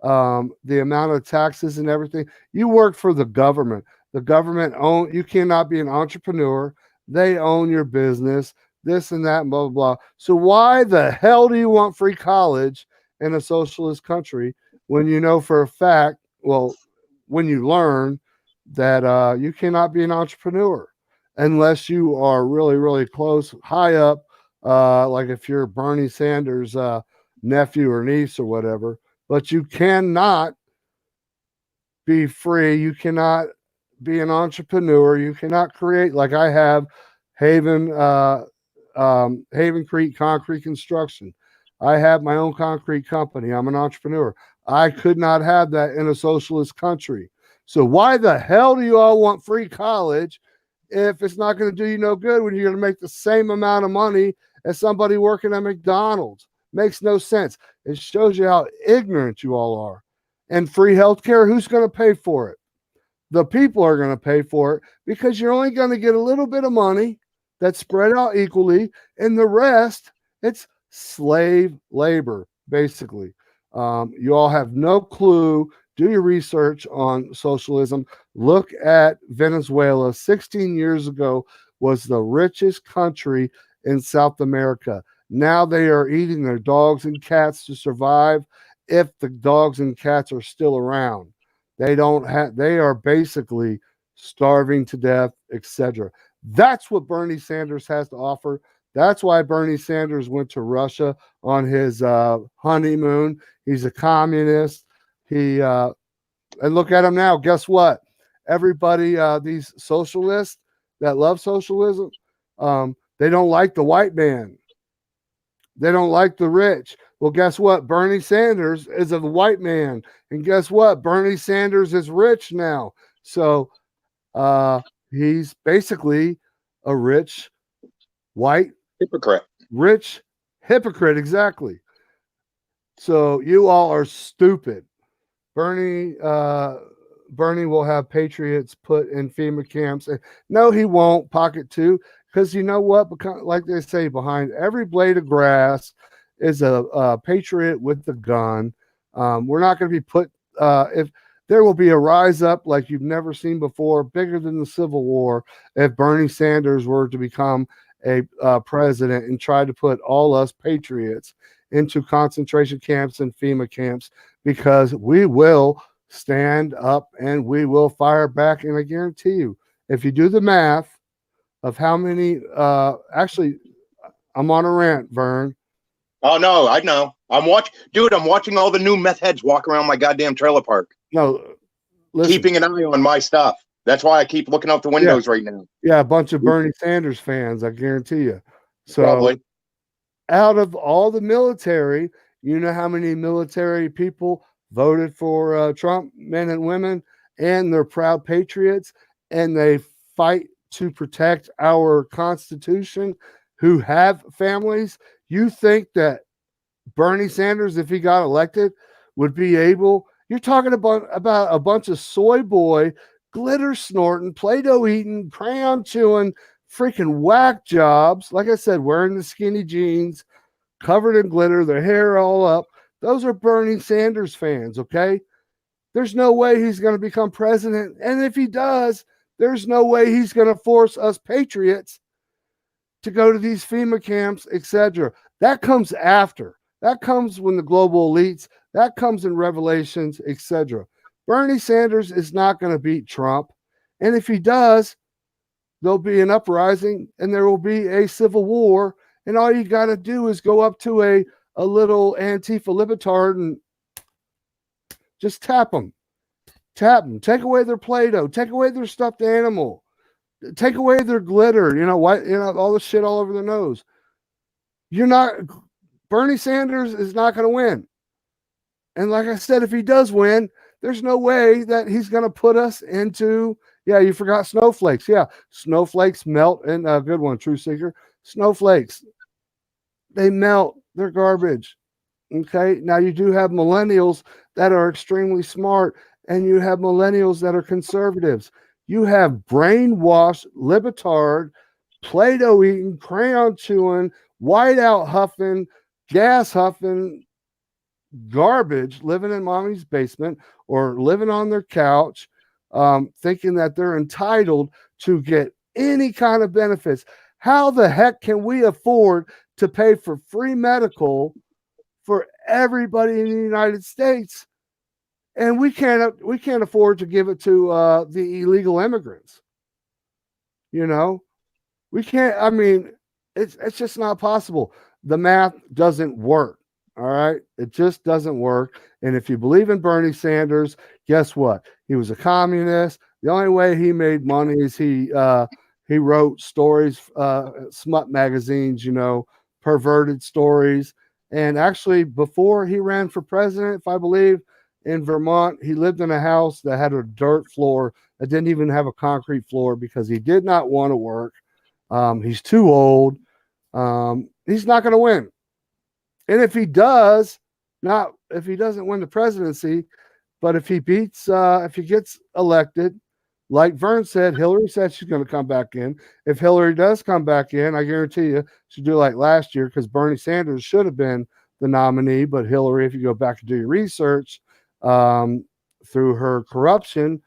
the amount of taxes and everything, you work for the government. The government you cannot be an entrepreneur. They own your business. this and that, and blah, blah, blah. So why the hell do you want free college in a socialist country when you know for a fact, well, when you learn that you cannot be an entrepreneur unless you are really, really close, high up, like if you're Bernie Sanders' nephew or niece or whatever, but you cannot be free. You cannot be an entrepreneur. You cannot create like I have Haven Creek Concrete Construction. I have my own concrete company. I'm an entrepreneur. I could not have that in a socialist country. So why the hell do you all want free college if it's not going to do you no good when you're going to make the same amount of money as somebody working at McDonald's? Makes no sense. It shows you how ignorant you all are. And free healthcare, who's going to pay for it? The people are going to pay for it because you're only going to get a little bit of money that's spread out equally, and the rest, it's slave labor, basically. You all have no clue. Do your research on socialism. Look at Venezuela. 16 years ago was the richest country in South America. Now they are eating their dogs and cats to survive if the dogs and cats are still around. They are basically starving to death, etc. That's what Bernie Sanders has to offer. That's why Bernie Sanders went to Russia on his honeymoon. He's a communist. And look at him now. Guess what? Everybody, these socialists that love socialism, they don't like the white man. They don't like the rich. Well, guess what? Bernie Sanders is a white man. And guess what? Bernie Sanders is rich now. So he's basically a rich, white, rich hypocrite. Exactly. So you all are stupid. Bernie will have patriots put in FEMA camps. No, he won't. Pocket two. Because you know what? Like they say, behind every blade of grass is a patriot with a gun. We're not going to be put, if there will be a rise up like you've never seen before, bigger than the Civil War, if Bernie Sanders were to become a president and try to put all us patriots into concentration camps and FEMA camps, because we will stand up and we will fire back. And I guarantee you, if you do the math, of how many actually I'm on a rant, Vern. Oh no, I know. I'm watching all the new meth heads walk around my goddamn trailer park. No, listen. Keeping an eye on my stuff. That's why I keep looking out the windows right now. Yeah, a bunch of Bernie Sanders fans, I guarantee you. So probably. Out of all the military, you know how many military people voted for Trump, men and women, and they're proud patriots, and they fight to protect our Constitution, who have families. You think that Bernie Sanders, if he got elected, would be able? You're talking about a bunch of soy boy, glitter snorting, Play-Doh eating, crayon chewing, freaking whack jobs. Like I said, wearing the skinny jeans, covered in glitter, their hair all up. Those are Bernie Sanders fans, okay? There's no way he's going to become president. And if he does, there's no way he's going to force us patriots to go to these FEMA camps, etc. That comes after. That comes when the global elites, that comes in Revelations, etc. Bernie Sanders is not going to beat Trump. And if he does, there'll be an uprising and there will be a civil war. And all you got to do is go up to a little Antifa libetard and just tap them. Tap them. Take away their Play-Doh. Take away their stuffed animal. Take away their glitter. All the shit all over their nose. Bernie Sanders is not going to win. And like I said, if he does win, there's no way that he's going to put us into, you forgot snowflakes. Yeah, snowflakes melt. And a good one, True Seeker. Snowflakes, they melt. They're garbage. Okay. Now you do have millennials that are extremely smart, and you have millennials that are conservatives. You have brainwashed, libetard, Play-Doh eating, crayon chewing, whiteout huffing, gas huffing, garbage living in mommy's basement or living on their couch, thinking that they're entitled to get any kind of benefits. How the heck can we afford to pay for free medical for everybody in the United States, and we can't afford to give it to the illegal immigrants? You know, we can't. I mean, it's just not possible. The math doesn't work. All right, it just doesn't work. And if you believe in Bernie Sanders, guess what? He was a communist. The only way he made money is he wrote stories, smut magazines, perverted stories. And actually, before he ran for president, if I believe, in Vermont, he lived in a house that had a dirt floor that didn't even have a concrete floor because he did not want to work. He's too old. He's not going to win. And if he does, not if he doesn't win the presidency, but if he if he gets elected, like Vern said, Hillary said she's going to come back in. If Hillary does come back in, I guarantee you she'll do like last year, because Bernie Sanders should have been the nominee, but Hillary, if you go back and do your research, through her corruption,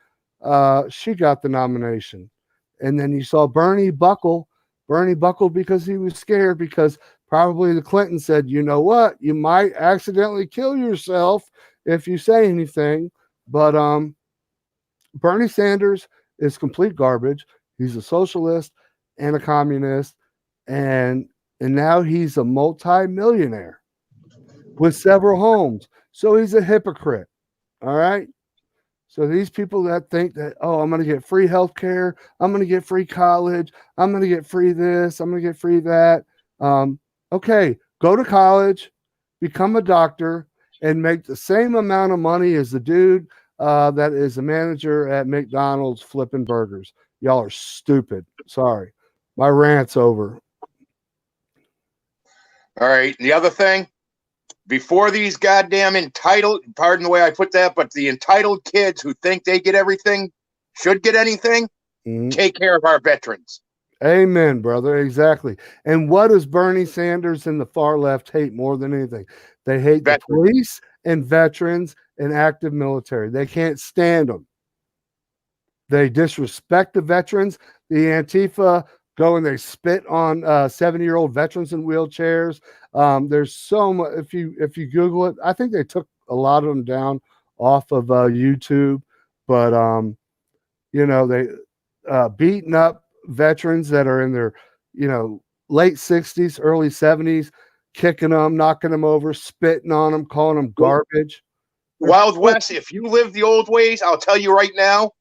she got the nomination. And then you saw Bernie buckle. Bernie buckled because he was scared, because probably the Clinton said, you know what, you might accidentally kill yourself if you say anything. But Bernie Sanders is complete garbage. He's a socialist and a communist, and now he's a multi-millionaire with several homes. So he's a hypocrite. All right. So these people that think that, oh, I'm going to get free health care, I'm going to get free college, I'm going to get free this, I'm going to get free that. Okay, go to college, become a doctor, and make the same amount of money as the dude that is a manager at McDonald's flipping burgers. Y'all are stupid. Sorry. My rant's over. All right. The other thing, before these goddamn entitled, pardon the way I put that, but the entitled kids who think they get everything, should get anything, take care of our veterans. Amen, brother. Exactly. And what does Bernie Sanders and the far left hate more than anything? They hate the police and veterans and active military. They can't stand them. They disrespect the veterans. The Antifa go and they spit on 70-year-old veterans in wheelchairs. There's so much. If you Google it, I think they took a lot of them down off of YouTube. But they beating up veterans that are in their late 60s, early 70s, kicking them, knocking them over, spitting on them, calling them garbage. Wild West, if you live the old ways, I'll tell you right now,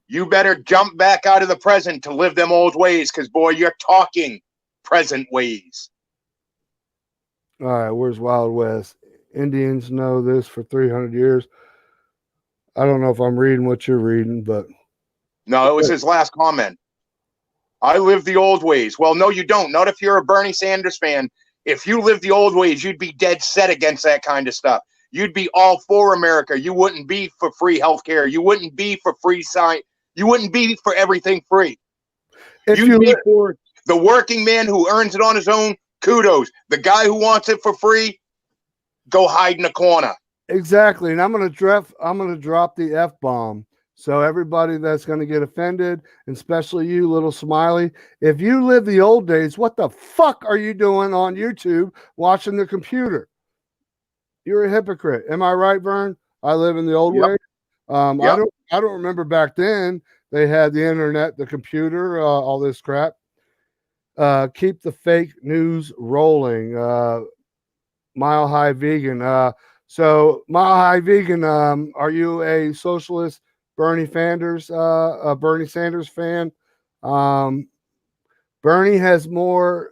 you better jump back out of the present to live them old ways, because, boy, you're talking present ways. All right, where's Wild West? Indians know this for 300 years. I don't know if I'm reading what you're reading, but... No, it was his last comment. I live the old ways. Well, no, you don't. Not if you're a Bernie Sanders fan. If you live the old ways, you'd be dead set against that kind of stuff. You'd be all for America. You wouldn't be for free healthcare. You wouldn't be for free science. You wouldn't be for everything free. You'd be for the working man who earns it on his own. Kudos. The guy who wants it for free, go hide in a corner. Exactly. And I'm gonna drop the F-bomb. So everybody that's going to get offended, and especially you, little Smiley, if you live the old days, what the fuck are you doing on YouTube watching the computer? You're a hypocrite. Am I right, Vern? I live in the old way. I don't remember back then they had the internet, the computer, all this crap. Keep the fake news rolling. Mile High Vegan. So Mile High Vegan, are you a socialist? Bernie Sanders fan. Bernie has more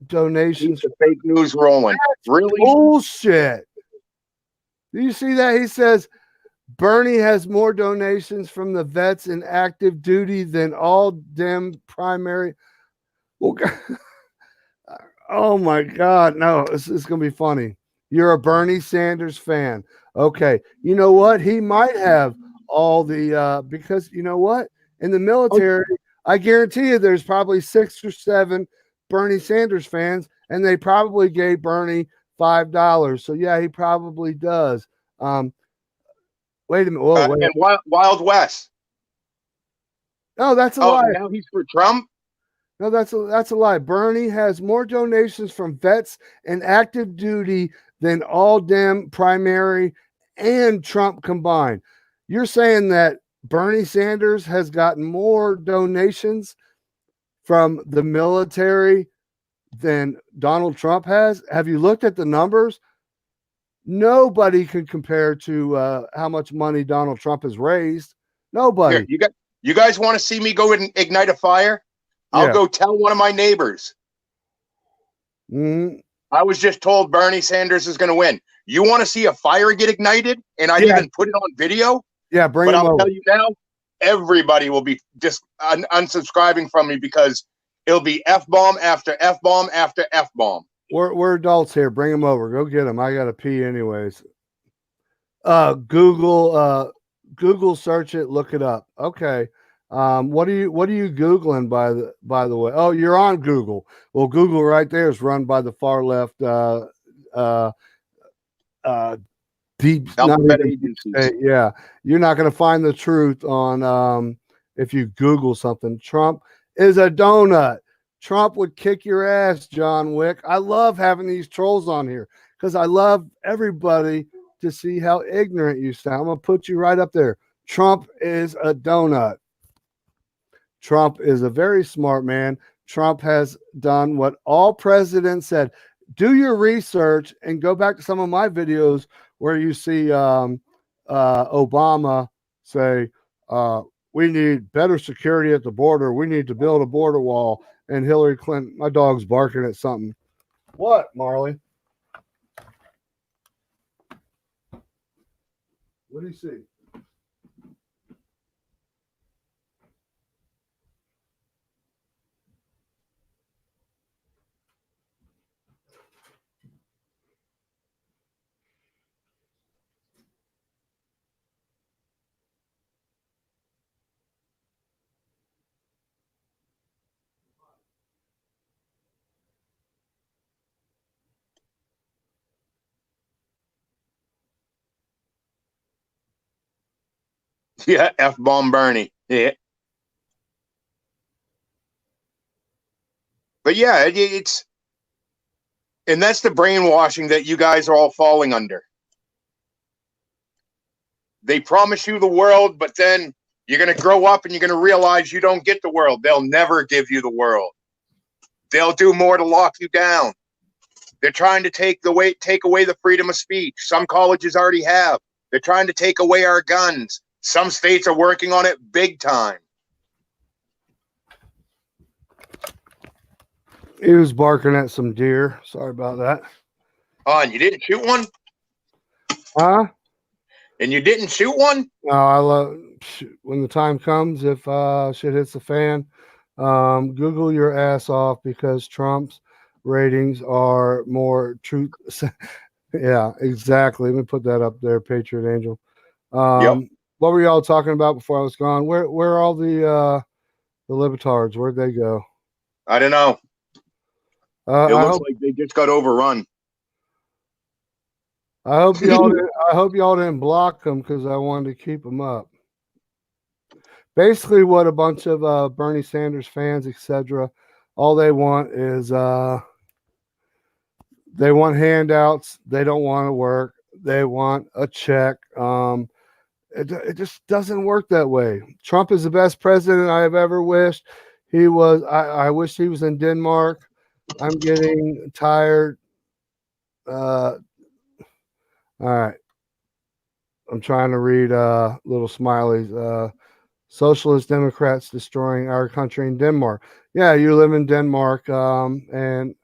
donations. The fake news rolling. Really? Bullshit. Do you see that? He says Bernie has more donations from the vets in active duty than all Dem primary. Oh my God. No, this is going to be funny. You're a Bernie Sanders fan. Okay. You know what? He might have all the because you know what, in the military, I guarantee you there's probably 6 or 7 Bernie Sanders fans, and they probably gave Bernie $5. So yeah, he probably does. Wait a minute. Whoa, wait. And Wild West. No, that's a lie. Now he's for Trump. No, that's a lie. Bernie has more donations from vets and active duty than all Dem primary and Trump combined. You're saying that Bernie Sanders has gotten more donations from the military than Donald Trump has? Have you looked at the numbers? Nobody can compare to how much money Donald Trump has raised. Here, Nobody. you guys want to see me go and ignite a fire? I'll Yeah. go tell one of my neighbors. Mm-hmm. I was just told Bernie Sanders is going to win. You want to see a fire get ignited? And I'd Yeah. even put it on video? Yeah, bring But him I'll over. tell you now, everybody will be just unsubscribing from me because it'll be F-bomb after F-bomb after F-bomb. We're adults here. Bring him over. Go get him. I gotta pee anyways. Google search it, look it up. Okay. What are you Googling by the way? Oh, you're on Google. Well, Google right there is run by the far left deep Alphabet agencies. yeah. You're not gonna find the truth on if you Google something. Trump is a donut. Trump would kick your ass, John Wick. I love having these trolls on here because I love everybody to see how ignorant you sound. I'm gonna put you right up there. Trump is a donut. Trump is a very smart man. Trump has done what all presidents said. Do your research and go back to some of my videos where you see Obama say, we need better security at the border. We need to build a border wall. And Hillary Clinton, my dog's barking at something. What, Marley? What do you see? Yeah, F-bomb Bernie. Yeah. But yeah, it's and that's the brainwashing that you guys are all falling under. They promise you the world, but then you're going to grow up and you're going to realize you don't get the world. They'll never give you the world. They'll do more to lock you down. They're trying to take away the freedom of speech. Some colleges already have. They're trying to take away our guns. Some states are working on it big time. He was barking at some deer. Sorry about that. Oh, and you didn't shoot one? Huh? And you didn't shoot one? No, I love when the time comes, if shit hits the fan, Google your ass off because Trump's ratings are more truth. Yeah, exactly. Let me put that up there, Patriot Angel. Yep. What were y'all talking about before I was gone? Where are all the libertards? Where'd they go? I don't know. It I looks hope, like they just got overrun. I hope y'all didn't block them because I wanted to keep them up. Basically, what a bunch of Bernie Sanders fans, etc., all they want is they want handouts. They don't want to work. They want a check. It just doesn't work that way. Trump is the best president I have ever wished. He was. I wish he was in Denmark. I'm getting tired. All right. I'm trying to read little smileys. Socialist Democrats destroying our country in Denmark. Yeah, you live in Denmark, and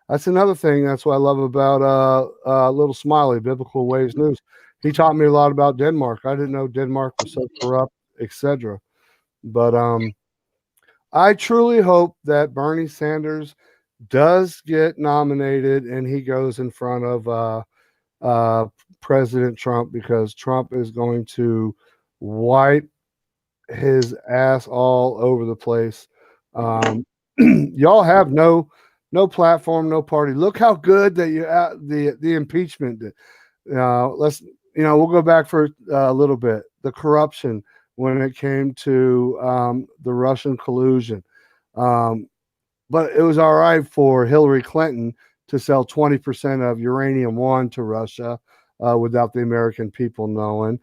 that's another thing. That's what I love about Little Smiley, Biblical Ways News. He taught me a lot about Denmark. I didn't know Denmark was so corrupt, etc. But I truly hope that Bernie Sanders does get nominated and he goes in front of President Trump because Trump is going to wipe his ass all over the place. Y'all have no platform, no party. Look how good that you the impeachment did. We'll go back for a little bit. The corruption when it came to the Russian collusion. but it was all right for Hillary Clinton to sell 20% of uranium one to Russia without the American people knowing.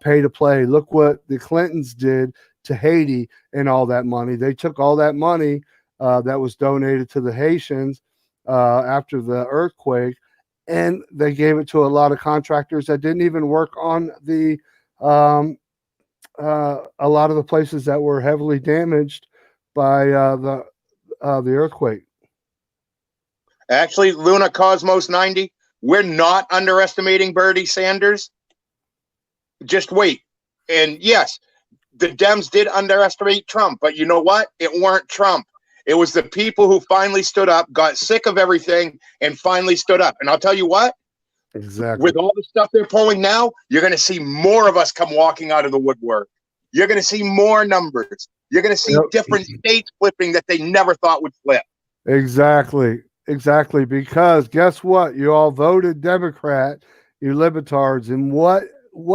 Pay to play. Look what the Clintons did to Haiti and all that money. They took all that money that was donated to the Haitians after the earthquake, and they gave it to a lot of contractors that didn't even work on a lot of the places that were heavily damaged by the earthquake. Actually, Luna Cosmos 90, we're not underestimating Bernie Sanders. Just wait. And yes, the Dems did underestimate Trump, but you know what? It weren't Trump. It was the people who finally stood up, got sick of everything, and finally stood up. And I'll tell you what, Exactly. with all the stuff they're pulling now, you're going to see more of us come walking out of the woodwork. You're going to see more numbers. You're going to see different states flipping that they never thought would flip. Exactly. Exactly. Because guess what? You all voted Democrat, you libertards. And what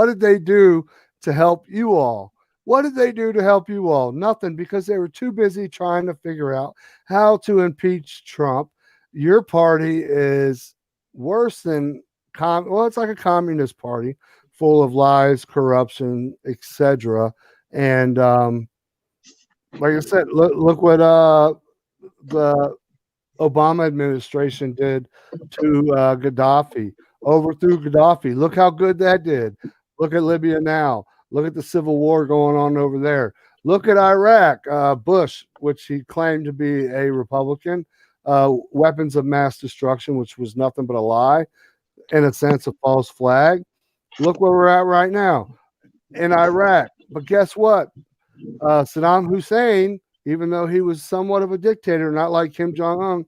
did they do to help you all? What did they do to help you all? Nothing, because they were too busy trying to figure out how to impeach Trump. Your party is worse than well, it's like a communist party full of lies, corruption, etc. And like I said, look what the Obama administration did to Gaddafi, overthrew Gaddafi. Look how good that did. Look at Libya now. Look at the civil war going on over there. Look at Iraq. Bush, which he claimed to be a Republican, weapons of mass destruction, which was nothing but a lie, in a sense, a false flag. Look where we're at right now in Iraq. But guess what? Saddam Hussein, even though he was somewhat of a dictator, not like Kim Jong Un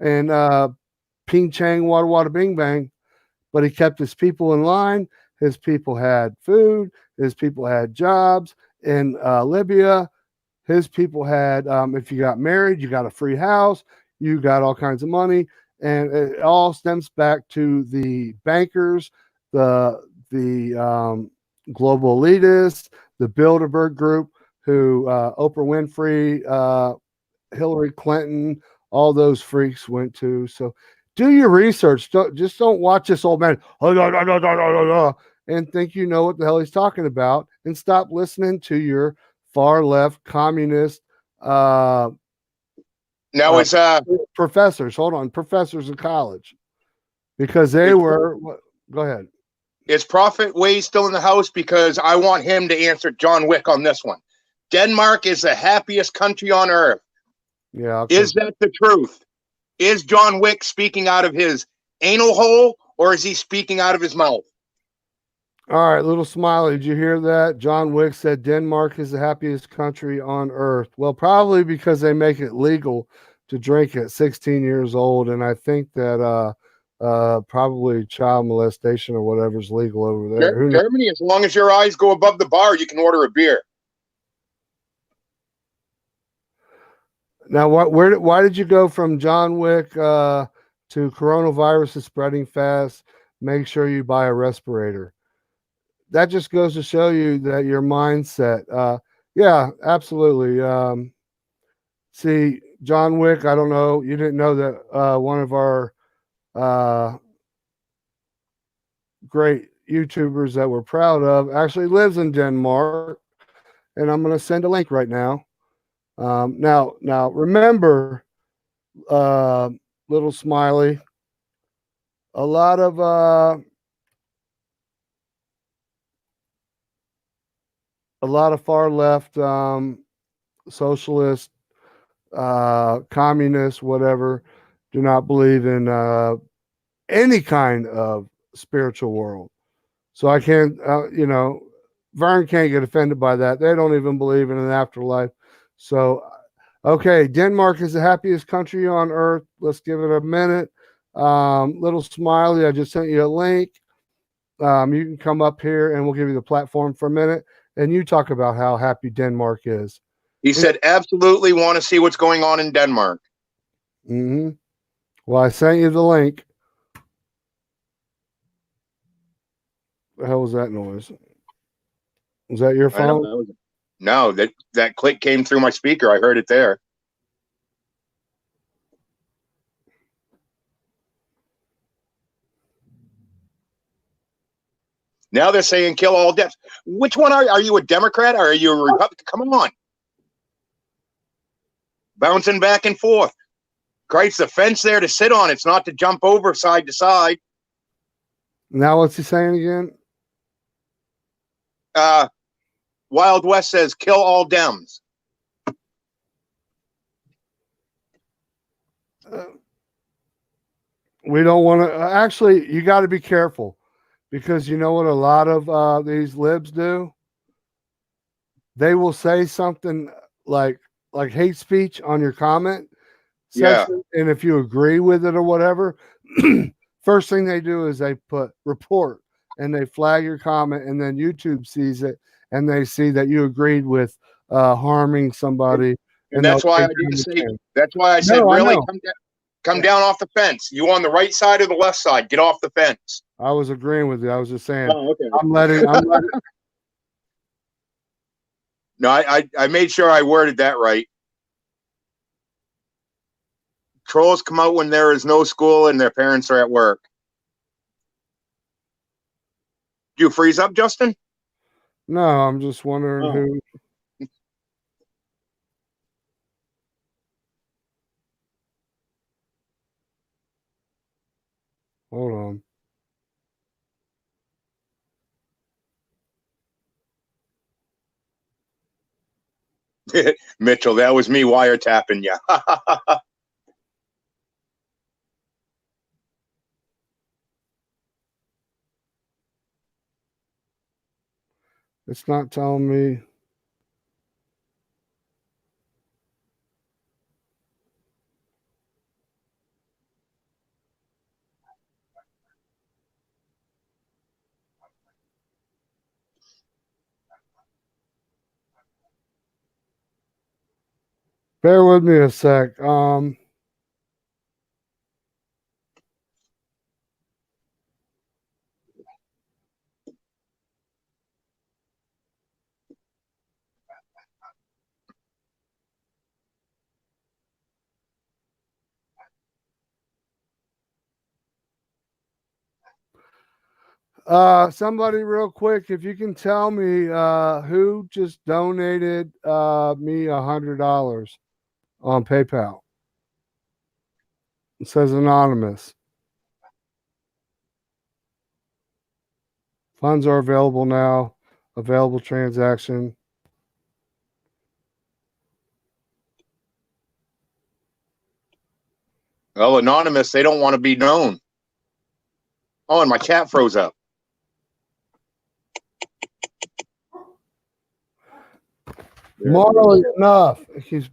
and Ping Chang, Wada Wada Bing Bang, but he kept his people in line. His people had food. His people had jobs in Libya. His people had, if you got married, you got a free house, you got all kinds of money, and it all stems back to the bankers, the global elitists, the Bilderberg Group, who Oprah Winfrey, Hillary Clinton, all those freaks went to. So do your research. Just don't watch this old man and think you know what the hell he's talking about, and stop listening to your far left communist professors. Hold on, professors in college, because they were. Go ahead. Is Prophet Way still in the house? Because I want him to answer John Wick on this one. Denmark is the happiest country on earth. Yeah. Is that the truth? Is John Wick speaking out of his anal hole, or is he speaking out of his mouth? All right, little Smiley, did you hear that? John Wick said Denmark is the happiest country on earth. Well, probably because they make it legal to drink at 16 years old, and I think that probably child molestation or whatever is legal over there. Germany, as long as your eyes go above the bar, you can order a beer. Now, why did you go from John Wick to coronavirus is spreading fast? Make sure you buy a respirator. That just goes to show you that your mindset. Yeah, absolutely. See, John Wick, I don't know. You didn't know that one of our great YouTubers that we're proud of actually lives in Denmark. And I'm going to send a link right now. Now, remember, little Smiley, a lot of far left socialist, communists, whatever, do not believe in any kind of spiritual world. So I can't, Vern can't get offended by that. They don't even believe in an afterlife. So, okay, Denmark is the happiest country on earth. Let's give it a minute. Little Smiley, I just sent you a link. You can come up here and we'll give you the platform for a minute, and you talk about how happy Denmark is. He said, absolutely want to see what's going on in Denmark. Mm-hmm. Well, I sent you the link. The hell was that noise? Was that your phone? No, that click came through my speaker. I heard it there. Now they're saying kill all Dems. Which one are you a Democrat or are you a Republican? Come on. Bouncing back and forth. Christ, the fence there to sit on. It's not to jump over side to side. Now what's he saying again? Wild West says kill all Dems. We don't want to. Actually, you got to be careful because you know what a lot of these libs do? They will say something like hate speech on your comment section, and if you agree with it or whatever, first thing they do is they put report and they flag your comment, and then YouTube sees it and they see that you agreed with harming somebody. And that's why I didn't say. That's why I said, really, come down off the fence. You on the right side or the left side? Get off the fence. I was agreeing with you. I was just saying. Oh, okay. I'm letting. No, I made sure I worded that right. Trolls come out when there is no school and their parents are at work. Do you freeze up, Justin? No, I'm just wondering who. Hold on. Mitchell, that was me wiretapping you. It's not telling me. Bear with me a sec. Somebody real quick, if you can tell me who just donated me $100 on PayPal. It says anonymous. Funds are available now. Available transaction. Well, anonymous, they don't want to be known. Oh, and my cat froze up. Morally enough. He's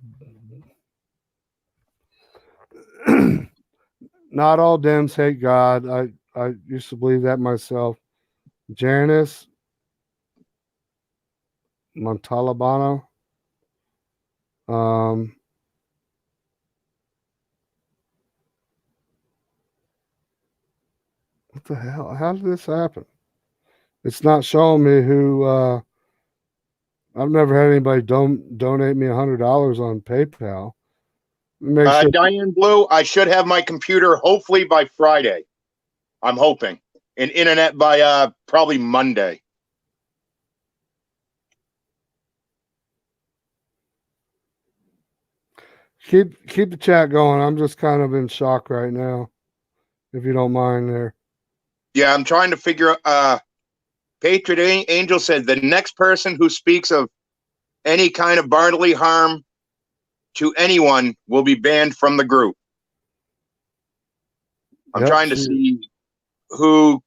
not all Dems hate God. I used to believe that myself. Janice Montalbano. What the hell? How did this happen? It's not showing me who. I've never had anybody donate me $100 on PayPal. Make sure. Diane Blue, I should have my computer hopefully by Friday. I'm hoping. And internet by probably Monday. Keep the chat going. I'm just kind of in shock right now, if you don't mind there. Yeah, I'm trying to figure Patriot Angel said the next person who speaks of any kind of bodily harm to anyone will be banned from the group. I'm trying to see who.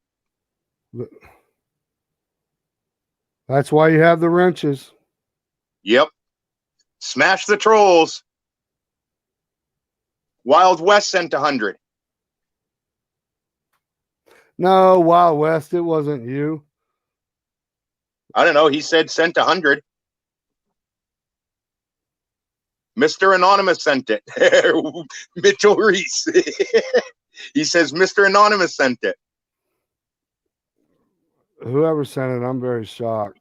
That's why you have the wrenches. Yep. Smash the trolls. Wild West sent 100. No, Wild West, it wasn't you. I don't know. He said sent 100. Mr. Anonymous sent it. Mitchell Reese. He says Mr. Anonymous sent it. Whoever sent it, I'm very shocked.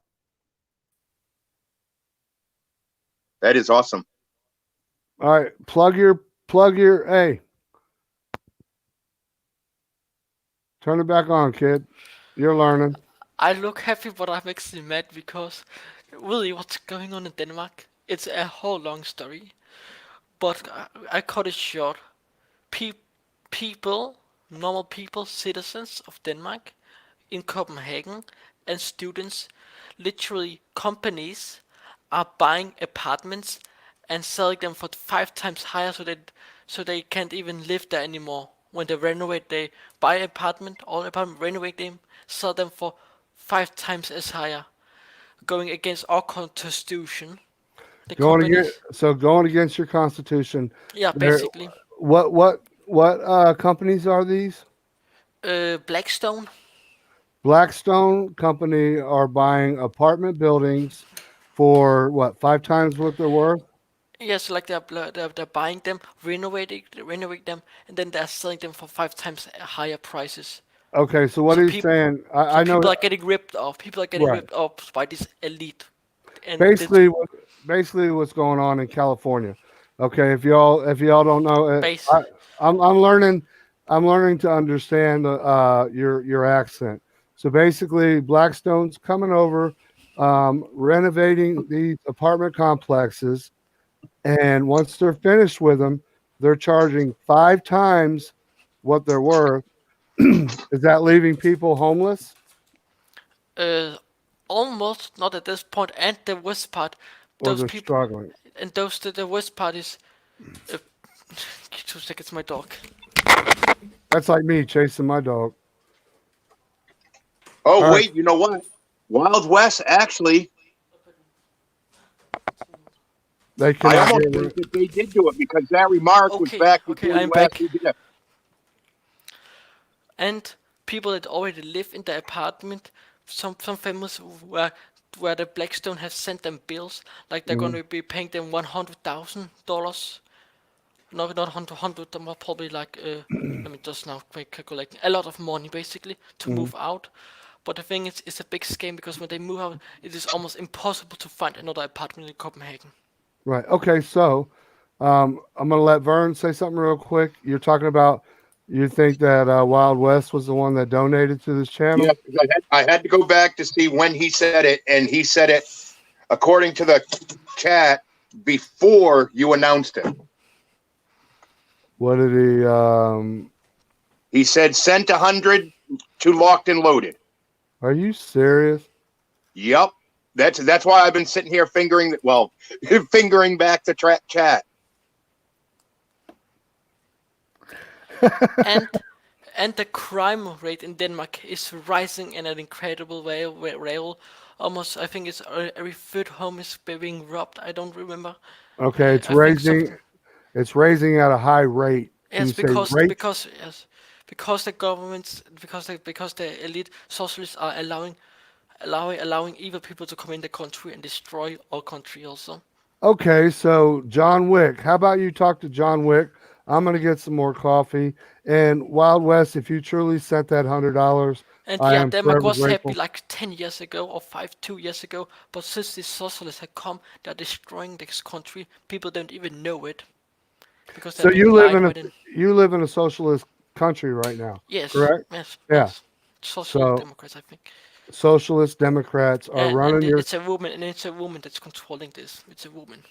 That is awesome. All right, plug your hey. Turn it back on, kid. You're learning. I look happy, but I'm actually mad because really, what's going on in Denmark? It's a whole long story, but I cut it short. Pe- People, normal people, citizens of Denmark in Copenhagen, and students, literally companies, are buying apartments and selling them for 5 times higher, so they can't even live there anymore. When they renovate, they buy apartment, all apartment, renovate them, sell them for 5 times as higher, going against our constitution. The companies, Going against your constitution. yeah, There, basically, what companies are these? Blackstone. Blackstone company are buying apartment buildings for what, 5 times what they're worth? Yes, like they're buying them, renovate them, and then they're selling them for 5 times higher prices. Okay, so what So he's people, saying, so I know, people are getting ripped off. People are getting right. ripped off by this elite, and this Basically, basically what's going on in California. Okay, if y'all don't know, base. I'm learning, to understand your accent. So basically, Blackstone's coming over, renovating these apartment complexes, and once they're finished with them, they're charging 5 times what they're worth. Is that leaving people homeless Uh, Almost not at this point. And the worst part, or those they're people, struggling? and the worst part is, uh, 2 seconds, my dog. That's like me chasing my dog. Oh All right, wait, you know what? Wild West actually, they I cannot get almost rid. think that they did do it because that remark was Okay, back okay, before I'm you asked back. me this. And people that already live in the apartment, some families where the Blackstone has sent them bills, like they're going Mhm. to be paying them $100,000. Not hundred, probably like let me just now quick calculate a lot of money basically to Mhm. move out. But the thing is, it's a big scam because when they move out, it is almost impossible to find another apartment in Copenhagen. Right. Okay. So, I'm going to let Vern say something real quick. You're talking about you think that Wild West was the one that donated to this Yeah, channel. because I had to go back to see when he said it, and he said it according to the chat before you announced it. What did he? He said sent 100 to locked and loaded. Are you serious? Yep. That's why I've been sitting here fingering fingering back the chat. And the crime rate in Denmark is rising in an incredible way. Almost, I think it's every third home is being robbed. I don't remember. Okay, it's I think raising. something. It's raising at a high rate. Can Yes, you say rate? because the governments, because the elite socialists are allowing evil people to come in the country and destroy our country also. Okay, so John Wick. How about you talk to John Wick? I'm gonna get some more coffee. And Wild West, if you truly sent that $100, And I yeah, am Denmark forever was happy grateful. like 10 years ago or 2 years ago, but since these socialists have come, they're destroying this country. People don't even know it because they're So being lied by them. you live in a socialist country right now, Yes, correct? yes, Yeah. yes. Social So democrats, I think. socialist Democrats are And running your. it's a woman that's controlling this. It's a woman.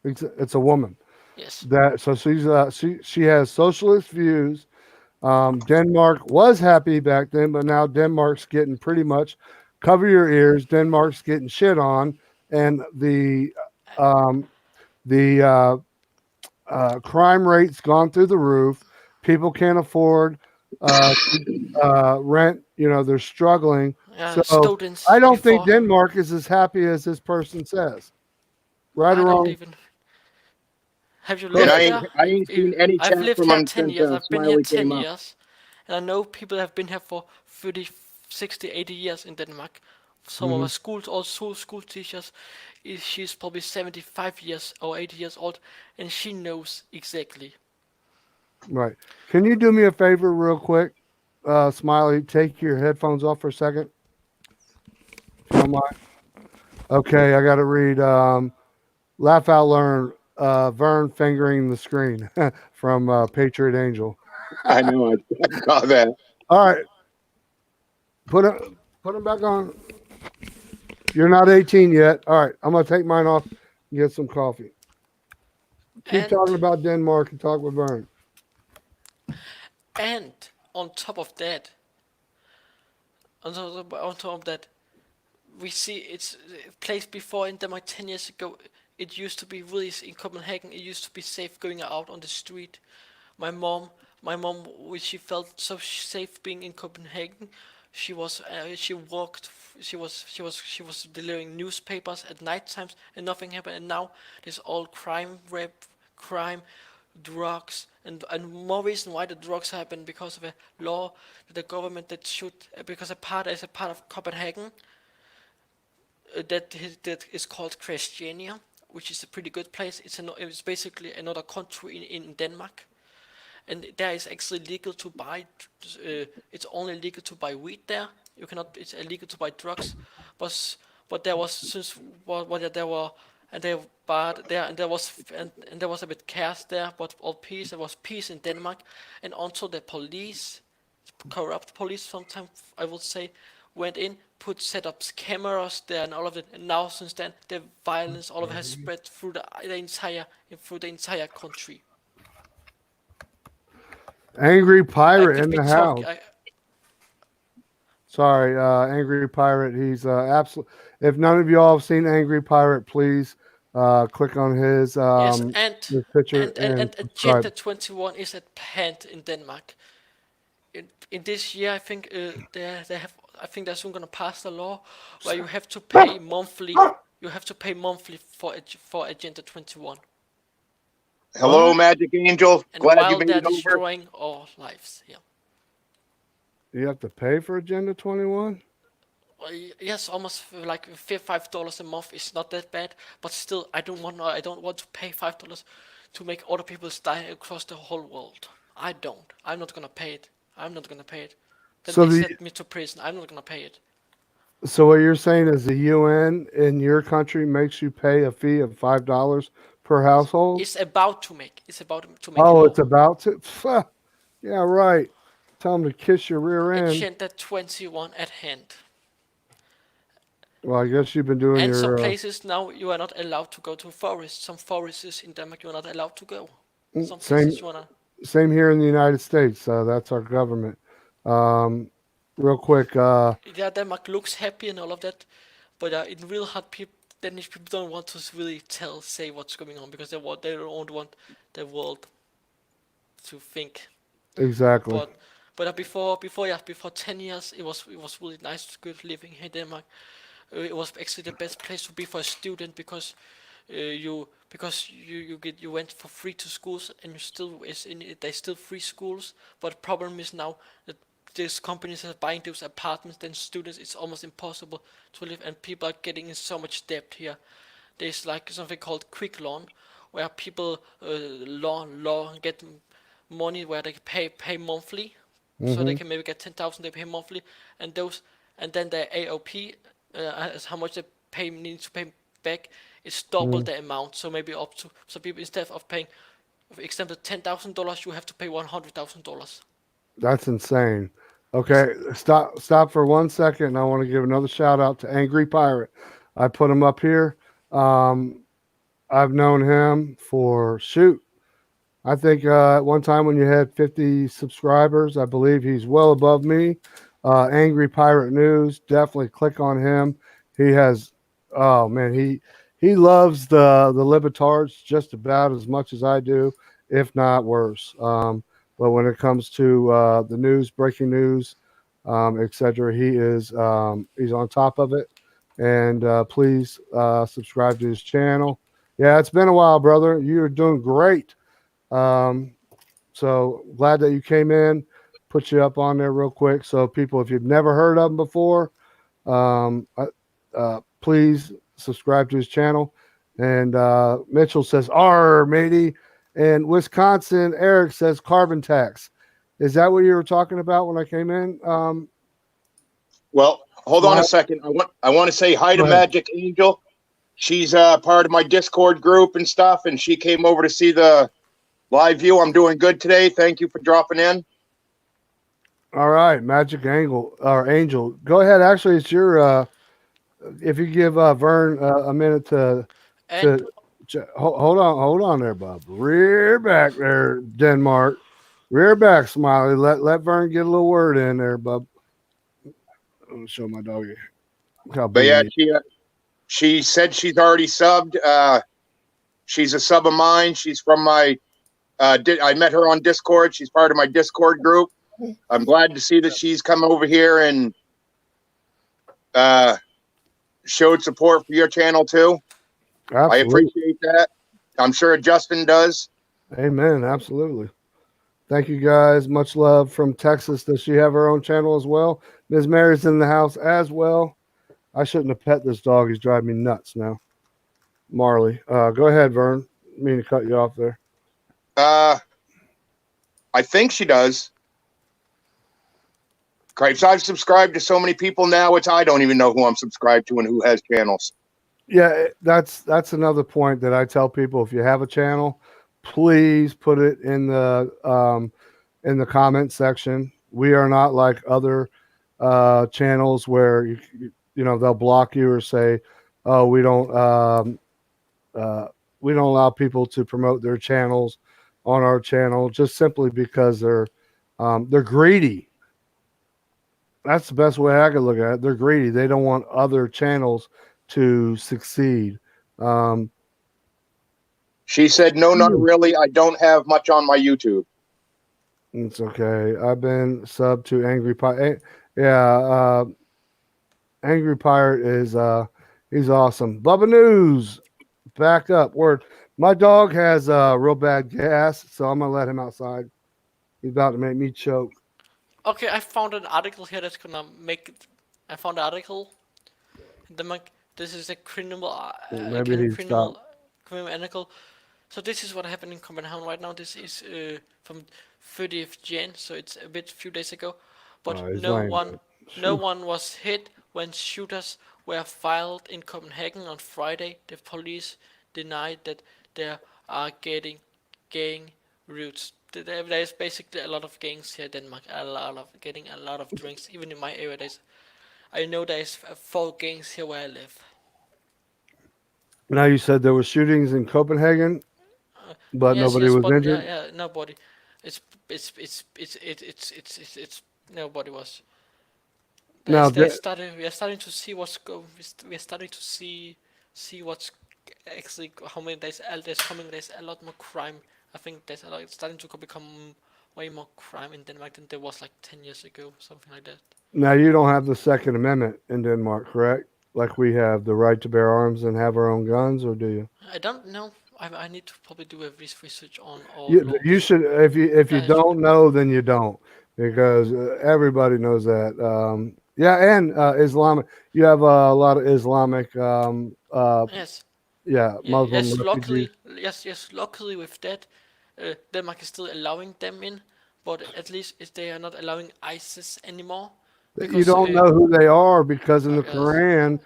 It's a woman Yes. that so she has socialist views. Denmark was happy back then, but now Denmark's getting pretty much cover your ears. Denmark's getting shit on, and um, the crime rate's gone through the roof. People can't afford rent. They're struggling. So Students I don't think before. Denmark is as happy as this person says. Right I or don't wrong? even. Have you Go And lived ahead. there? I ain't seen any I've chat lived from here him 10 since years. I've been here Smiley 10 came up. years. And I know people have been here for 30, 60, 80 years in Denmark. Some of Hmm. our schools, also school teachers, she's probably 75 years or 80 years old, and she knows exactly. Right. Can you do me a favor, real quick, Smiley? Take your headphones off for a second, if you don't mind. Okay, I got to read. Laugh out, learn. Vern fingering the screen from Patriot Angel. I know. I saw that. All right, put it. Put them back on. You're not 18 yet. All right, I'm gonna take mine off and get some coffee. Keep And talking about Denmark and talk with Vern. and on top of that, we see it's a place before in Denmark 10 years ago. It used to be really in Copenhagen. It used to be safe going out on the street. My mom, when she felt so safe being in Copenhagen, she walked. She was delivering newspapers at night times, and nothing happened. And now there's all crime, rape, crime, drugs, and more reason why the drugs happen because of a law that the government that should because as a part of Copenhagen that is called Christiania, which is a pretty good place. It's basically another country in Denmark, and there is actually legal to buy. It's only legal to buy weed there. You cannot. It's illegal to buy drugs, but there was since what there were and they but there and there was a bit chaos there, but all peace. There was peace in Denmark, and also the police, corrupt police sometimes I would say, went in, set up cameras there and all of it. And now since then, the violence all of it has spread through the entire country. Angry I Pirate could in be the house. talking. Sorry, Angry Pirate. He's absolute. If none of you all have seen Angry Pirate, please click on his Yes, his picture and Agenda subscribe. 21 is at hand in Denmark. In this year, I think they have. I think they're soon gonna pass the law where you have to pay monthly. You have to pay monthly for Agenda 21. Hello, What? Magic Angel. And Glad you while made they're it over. destroying our lives, yeah. You have to pay for Agenda 21? Well, yes, almost like $5 a month is not that bad, but still, I don't want to pay $5 to make other people die across the whole world. I don't. I'm not gonna pay it. I'm not gonna pay it. Then So they the sent me to prison. I'm not gonna pay it. so what you're saying is the UN in your country makes you pay a fee of $5 per household? It's about to make. It's about to make a Oh, law. it's about to. Yeah, right. Tell them to kiss your rear end. Agenda 21 at hand. Well, I guess you've been doing And some your places now you are not allowed to go to forests. Some forests in Denmark you are not allowed to go. Some same places you wanna. same here in the United States. That's our government. Um, real quick. Yeah, Denmark looks happy and all of that, but in real hard people, Danish people don't want to really say what's going on because they don't want the world to think. Exactly. But before 10 years, it was really nice, good living here in Denmark. It was actually the best place to be for a student because you went for free to schools and you still is in it. There's still free schools, but the problem is now that these companies are buying those apartments. Then students, it's almost impossible to live, and people are getting in so much debt here. There's like something called quick loan, where people get money where they pay monthly, so they can maybe get 10,000. They pay monthly, and then the AOP, as how much they need to pay back is double the amount. So maybe up to people instead of paying, for example, $10,000, you have to pay $100,000. That's insane. Okay, stop for 1 second. I want to give another shout out to Angry Pirate. I put him up here. I've known him for I think at one time when you had 50 subscribers, I believe he's well above me. Angry Pirate News, definitely click on him. He has, oh man, he loves the libertards just about as much as I do, if not worse. But when it comes to the news, breaking news, etc., he's on top of it. And please subscribe to his channel. Yeah, it's been a while, brother. You're doing great. So glad that you came in. Put you up on there real quick. So people, if you've never heard of him before, please subscribe to his channel. And Mitchell says, "R matey," and Wisconsin Eric says, "Carbon tax." Is that what you were talking about when I came in? Well, hold on a Well, second. I want to say hi to go ahead. Magic Angel. She's part of my Discord group and stuff, and she came over to see the live view. I'm doing good today. Thank you for dropping in. All right, Magic Angle or Angel. Go ahead. Actually, it's your. If you give Vern a minute And to hold on there, Bob. Rear back there, Denmark. Rear back, Smiley. Let Vern get a little word in there, Bob. I'm gonna show my doggy how But big yeah, he. she said she's already subbed. She's a sub of mine. She's from my. I met her on Discord. She's part of my Discord group. I'm glad to see that she's come over here and uh, showed support for your channel too. I Absolutely. appreciate that. I'm sure Justin does. Amen. Absolutely. Thank you guys. Much love from Texas. Does she have her own channel as well? Ms. Mary's in the house as well. I shouldn't have pet this dog. He's driving me nuts now. Marley. Go ahead, Vern. Mean to cut you off there. Uh, I think she does. Cripes, I've subscribed to so many people now. I don't even know who I'm subscribed to and who has channels. Yeah, that's another point that I tell people. If you have a channel, please put it in the comment section. We are not like other channels where you know they'll block you or say, "Oh, uh, we don't allow people to promote their channels on our channel," just simply because they're greedy. That's the best way I could look at it. They're greedy. They don't want other channels to succeed. Um, She said, no, not really. I don't have much on my YouTube. it's okay. I've been sub to Angry Pirate. Yeah, Angry Pirate is he's awesome. Bubba News, back up. Word. My dog has real bad gas, so I'm gonna let him outside. He's about to make me choke. okay, I found an article here that's gonna make it. I found an article. This is a criminal, Maybe he stopped. criminal article. So this is what happened in Copenhagen right now. This is from 30th Jan, so it's a bit few days ago. But Oh, he's lame. no one was hit when shooters were filed in Copenhagen on Friday. The police denied that there are gang roots. There's basically a lot of gangs here in Denmark. Getting a lot of drinks. Even in my area, I know there's 4 gangs here where I live. Now you said there were shootings in Copenhagen, but Yes, nobody yes, was but yeah, injured. yeah, nobody. It's nobody was. Now, We are starting to see We are starting to see what's actually how many there's coming. There's a lot more crime. I think there's a lot. It's starting to become way more crime in Denmark than there was like 10 years ago, something like that. now you don't have the Second Amendment in Denmark, correct? Like we have the right to bear arms and have our own guns, or do you? I don't know. I need to probably do a research on all You laws. should. If you Yeah, I should. don't know, then you don't, because everybody knows that. Yeah, and Islamic. You have a lot of Islamic. Yes. Yeah, Yeah, Muslim refugees. yes, luckily with that, Denmark is still allowing them in, but at least they are not allowing ISIS anymore, You because don't know who they are because in the yes, Quran,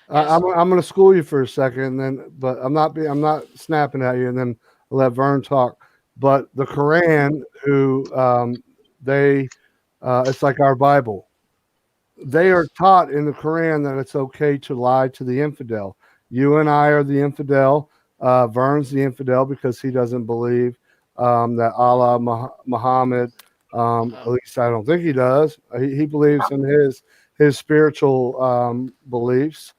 yes, I'm going to school you for a second, and then but I'm not snapping at you, and then I'll let Vern talk. But the Quran, who they, it's like our Bible. They are yes, taught in the Quran that it's okay to lie to the infidel. You and I are the infidel. Vern's the infidel because he doesn't believe that Allah, Muhammad, at least I don't think he does. He believes in his spiritual beliefs.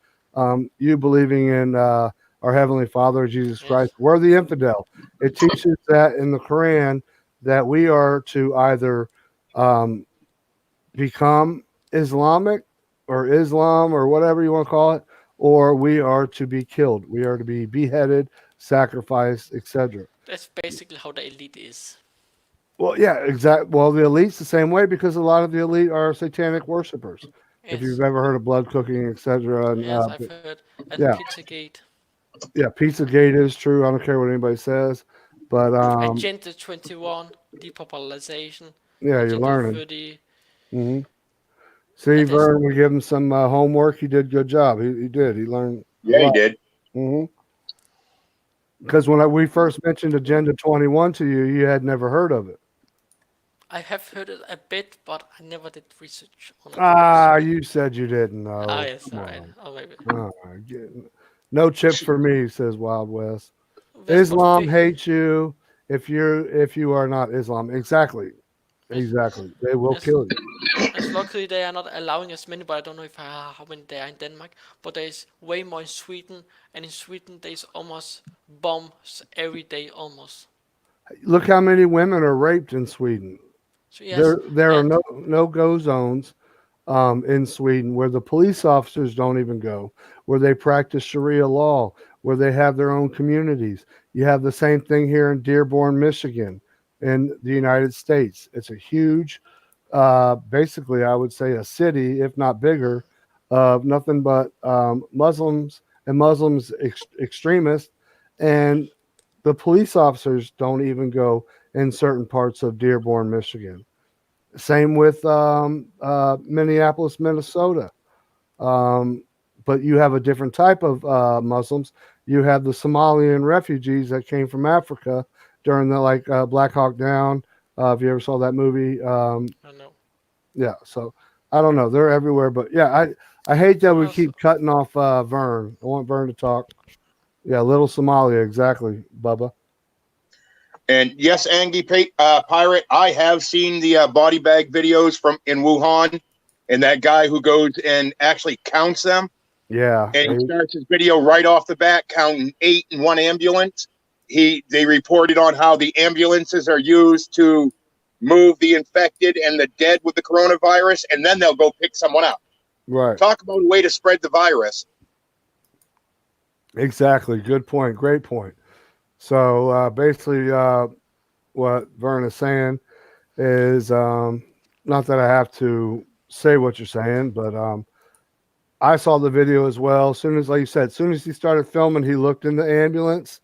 You believing in our Heavenly Father, Jesus yes, Christ. We're the infidel. It teaches that in the Quran that we are to either um, become Islamic or Islam or whatever you want to call it, or we are to be killed. We are to be beheaded, sacrificed, etc. that's basically how the elite is. Well, yeah, exactly. Well, the elite's the same way because a lot of the elite are satanic worshipers. If you've Yes, ever heard of blood cooking, etc., and yes, I've heard. And yeah, Pizzagate, yeah, Pizzagate is true. I don't care what anybody says, but Agenda 21, depopulation, yeah, you're Agenda learning. 30. Hmm. See, There's Vern, we give him some homework. He did a good job. He did. He learned a Yeah, he lot. did. Hmm. Because we first mentioned Agenda 21 to you, you had never heard of it. I have heard it a bit, but I never did research on it. Ah, So you said you didn't ah know. yes, Come alright. on. Oh maybe. No chips for me, says Wild West. Yes, but Islam hates you if you are not Islam. Exactly. yes, Exactly. They will yes. kill you. As luckily they are not allowing as many, but I don't know if how many there are in Denmark. But there is way more in Sweden, and in Sweden there's almost bombs every day almost. Look how many women are raped in Sweden. So yes, There are and no go zones in Sweden where the police officers don't even go, where they practice Sharia law, where they have their own communities. You have the same thing here in Dearborn, Michigan, in the United States. It's a huge, basically, I would say a city, if not bigger, of nothing but Muslims and extremists. And the police officers don't even go in certain parts of Dearborn, Michigan. Same with Minneapolis, Minnesota. Um, but you have a different type of Muslims. You have the Somalian refugees that came from Africa during the Black Hawk Down. If you ever saw that movie, I know. yeah. So I don't know. They're everywhere, but yeah, I hate that we Also, keep cutting off Vern. I want Vern to talk. Yeah, little Somalia, exactly, Bubba. And yes, Pirate, I have seen the body bag videos from in Wuhan, and that guy who goes and actually counts them, Yeah, and he starts his video right off the bat counting 8 in one ambulance. They reported on how the ambulances are used to move the infected and the dead with the coronavirus, and then they'll go pick someone up. right. Talk about a way to spread the virus. Exactly. Good point. Great point. So basically, what Vern is saying is not that I have to say what you're saying, but I saw the video as well. As soon as, like you said, as soon as he started filming, he looked in the ambulance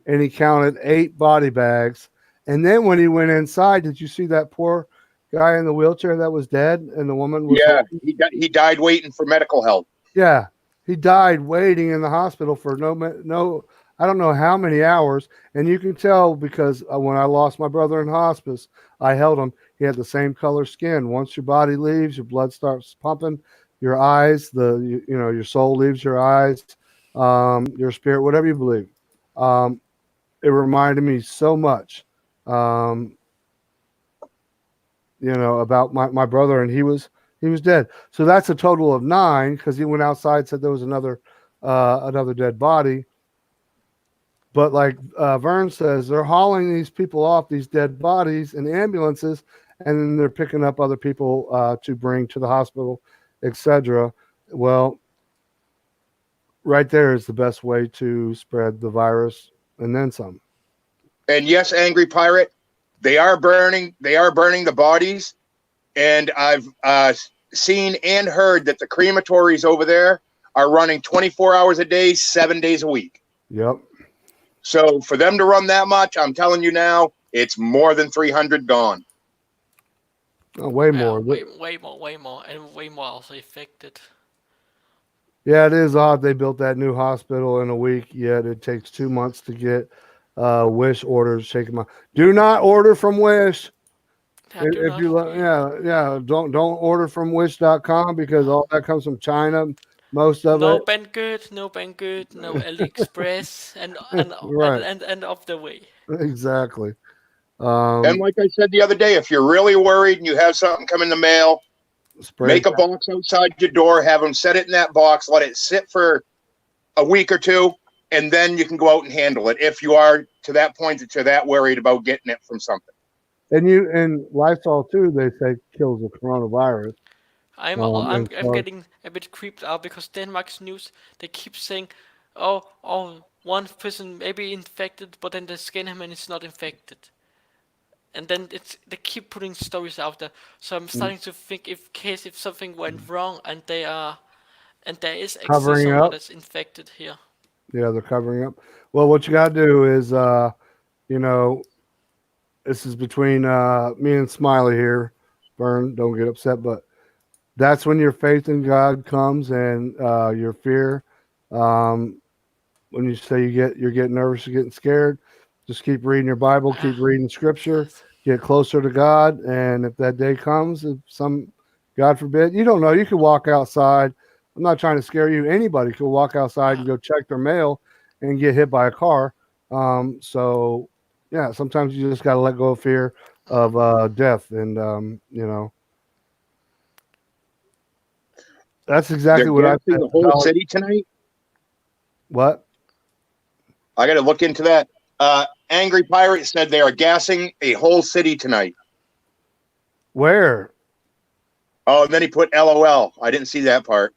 and he counted 8 body bags. And then when he went inside, did you see that poor guy in the wheelchair that was dead and the woman was Yeah, holding? he died waiting for medical help. Yeah, he died waiting in the hospital for no, I don't know how many hours, and you can tell because when I lost my brother in hospice, I held him. He had the same color skin. Once your body leaves, your blood starts pumping. Your eyes, your soul leaves your eyes, your spirit, whatever you believe. Um, it reminded me so much, um, about my brother, and he was dead. So that's a total of 9 because he went outside, said there was another dead body. But like Vern says, they're hauling these people off, these dead bodies in ambulances, and then they're picking up other people to bring to the hospital, etc. Well, right there is the best way to spread the virus, and then some. And yes, Angry Pirate, they are burning. They are burning the bodies, and I've seen and heard that the crematories over there are running 24 hours a day, 7 days a week. Yep. So for them to run that much, I'm telling you now, it's more than 300 gone. Oh, way yeah, more. way more, and way more also affected. Yeah, it is odd they built that new hospital in a week, yet it takes 2 months to get Wish orders shaken. Do not order from Wish. Yeah, do If not. you yeah, don't order from wish.com because all that comes from China, most of No it. Banggood, no Banggood, no AliExpress, Right. and of the way. Exactly. And like I said the other day, if you're really worried and you have something come in the mail, Spray make a box outside your door, have them set it in that box, let it sit for a week or two, and then you can go out and handle it if you are to that point that you're that worried about getting it from something. and Lysol too, they say kills the coronavirus. I'm And I'm so getting a bit creeped out because Denmark's news they keep saying, oh, one person may be infected, but then they scan him and it's not infected, and then they keep putting stories out there. So I'm starting to think if something went wrong and there is actually covering someone up. that's infected here. Yeah, they're covering up. Well, what you gotta do is you know, this is between me and Smiley here. Vern, don't get upset, but that's when your faith in God comes and your fear. Um, when you say you're getting nervous, you're getting scared, just keep reading your Bible, keep Ah, reading Scripture, get closer to God. And if that day comes, if some, God forbid, you don't know, you could walk outside. I'm not trying to scare you. Anybody could walk outside and go check their mail and get hit by a car. So, yeah, sometimes you just got to let go of fear of death. And, that's They're exactly what I gassing said. the whole city tonight. What? I got to look into that. Angry Pirate said they are gassing a whole city tonight. Where? Oh, and then he put LOL. I didn't see that part.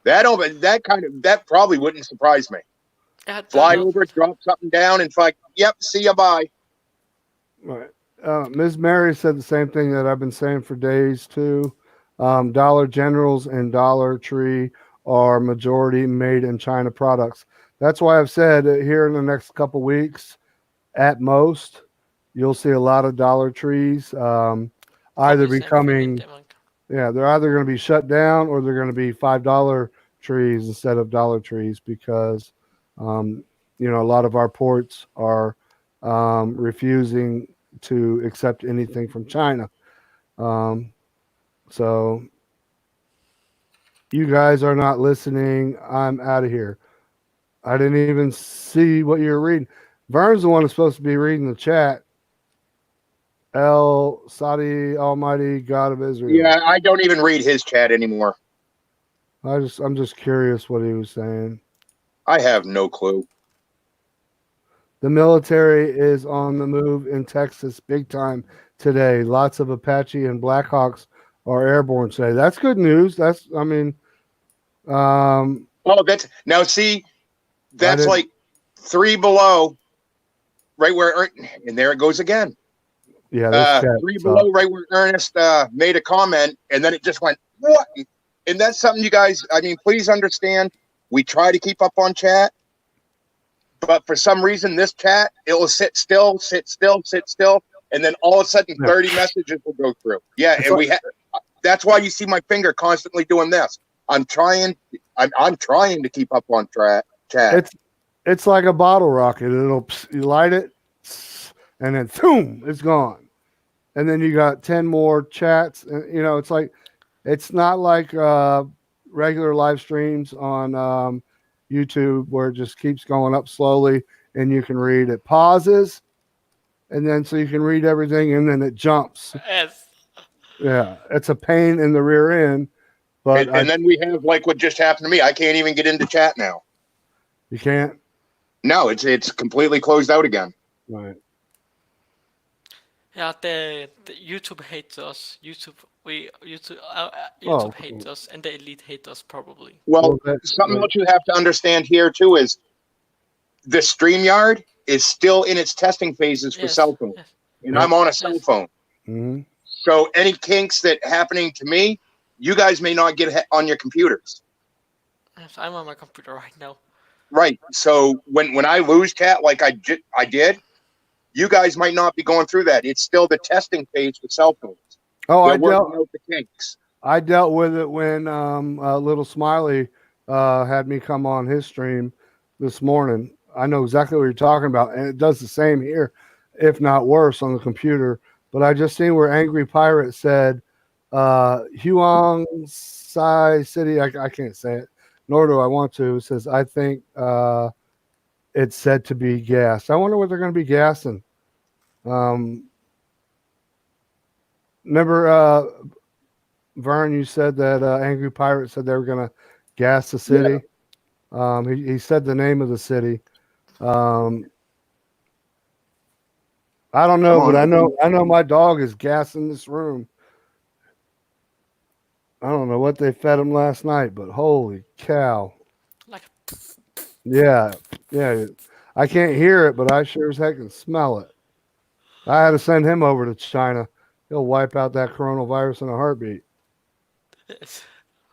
That probably wouldn't surprise me. Fly over, drop something down, and like, yep, see ya, bye. Right. Ms. Mary said the same thing that I've been saying for days too. Dollar Generals and Dollar Tree are majority made in China products. That's why I've said here in the next couple weeks, at most, you'll see a lot of Dollar Trees either becoming, they're either going to be shut down or they're going to be $5 trees instead of Dollar Trees because, a lot of our ports are refusing to accept anything from China. So you guys are not listening. I'm out of here. I didn't even see what you were reading. Vern's the one that's supposed to be reading the chat. El Sadi Almighty God of Israel. Yeah, I don't even read his chat anymore. I'm just curious what he was saying. I have no clue. The military is on the move in Texas big time today. Lots of Apache and Blackhawks are airborne today. That's good news. That's that's now see, that's like 3 below, right where, and there it goes again. Yeah, 3 below, right where Ernest made a comment, and then it just went what? And that's something you guys. I mean, please understand. We try to keep up on chat, but for some reason, this chat it will sit still, and then all of a sudden, 30 messages will go through. Yeah, and that's why you see my finger constantly doing this. I'm trying to keep up on chat. It's like a bottle rocket. You light it, and then boom, it's gone. And then you got 10 more chats. And, it's not like regular live streams on YouTube where it just keeps going up slowly and you can read. It pauses, and then so you can read everything, and then it jumps. Yes. Yeah, it's a pain in the rear end. But and then we have like what just happened to me. I can't even get into chat now. You can't? No, it's completely closed out again. Right. Yeah, the YouTube hates us. YouTube hates us, and the elite hate us probably. Well, something else you have to understand here too is the StreamYard is still in its testing phases for cell phones, and I'm on a cell phone. Mm-hmm. So any kinks that happening to me, you guys may not get on your computers. Yes, I'm on my computer right now. Right. So when I lose chat like I did, you guys might not be going through that. It's still the testing phase with cell phones. Oh, They're working out the kinks. I dealt with it when Little Smiley had me come on his stream this morning. I know exactly what you're talking about, and it does the same here, if not worse, on the computer. But I just seen where Angry Pirate said, Huang Sai City, I can't say it, nor do I want to. It says, I think it's said to be gassed. I wonder what they're going to be gassing. Remember, Vern, you said that Angry Pirate said they were going to gas the city. Yeah. He said the name of the city. I don't know, but I know my dog is gassing this room. I don't know what they fed him last night, but holy cow. Yeah. I can't hear it, but I sure as heck can smell it. I had to send him over to China. He'll wipe out that coronavirus in a heartbeat.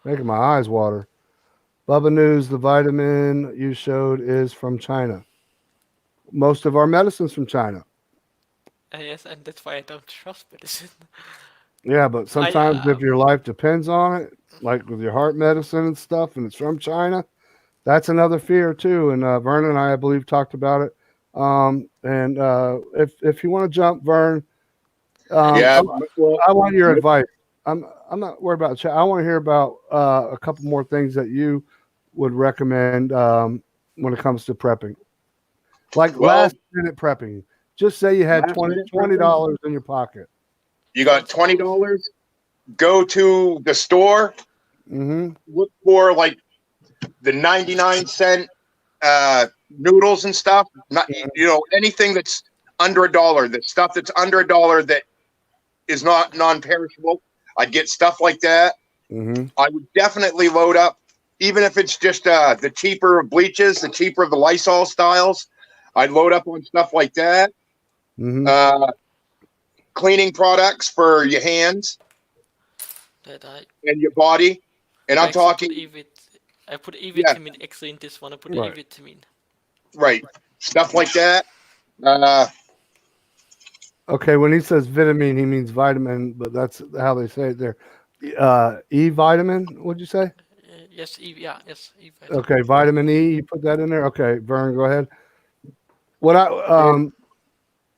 Making my eyes water. Bubba News, the vitamin you showed is from China. Most of our medicine's from China. Yes, and that's why I don't trust medicine. Yeah, but sometimes if your life depends on it, like with your heart medicine and stuff, and it's from China, that's another fear too. And Vernon and I believe, talked about it And if you want to jump, Vern, Yeah. Well, I want your advice. I'm not worried about chat. I want to hear about a couple more things that you would recommend when it comes to prepping, like well, last minute prepping. Just say you had last minute twenty prepping. dollars in your pocket. You got $20. Go to the store. Mm-hmm. Look for like the 99-cent noodles and stuff. Not anything that's under $1. The stuff that's under $1 that is not non-perishable. I'd get stuff like that. Mm-hmm. I would definitely load up, even if it's just the cheaper of bleaches, the cheaper of the Lysol styles. I'd load up on stuff like that. Mm-hmm. Cleaning products for your hands That and your body. And I'm talking, I put E yeah, vitamin X in this one. I put the E Right. vitamin. right, stuff like that. Okay, when he says vitamin, he means vitamin, but that's how they say it there. E vitamin, what'd you say? Yes, E. Yeah, yes, E vitamin. Okay, vitamin E, you put that in there? Okay, Vern, go ahead. What I And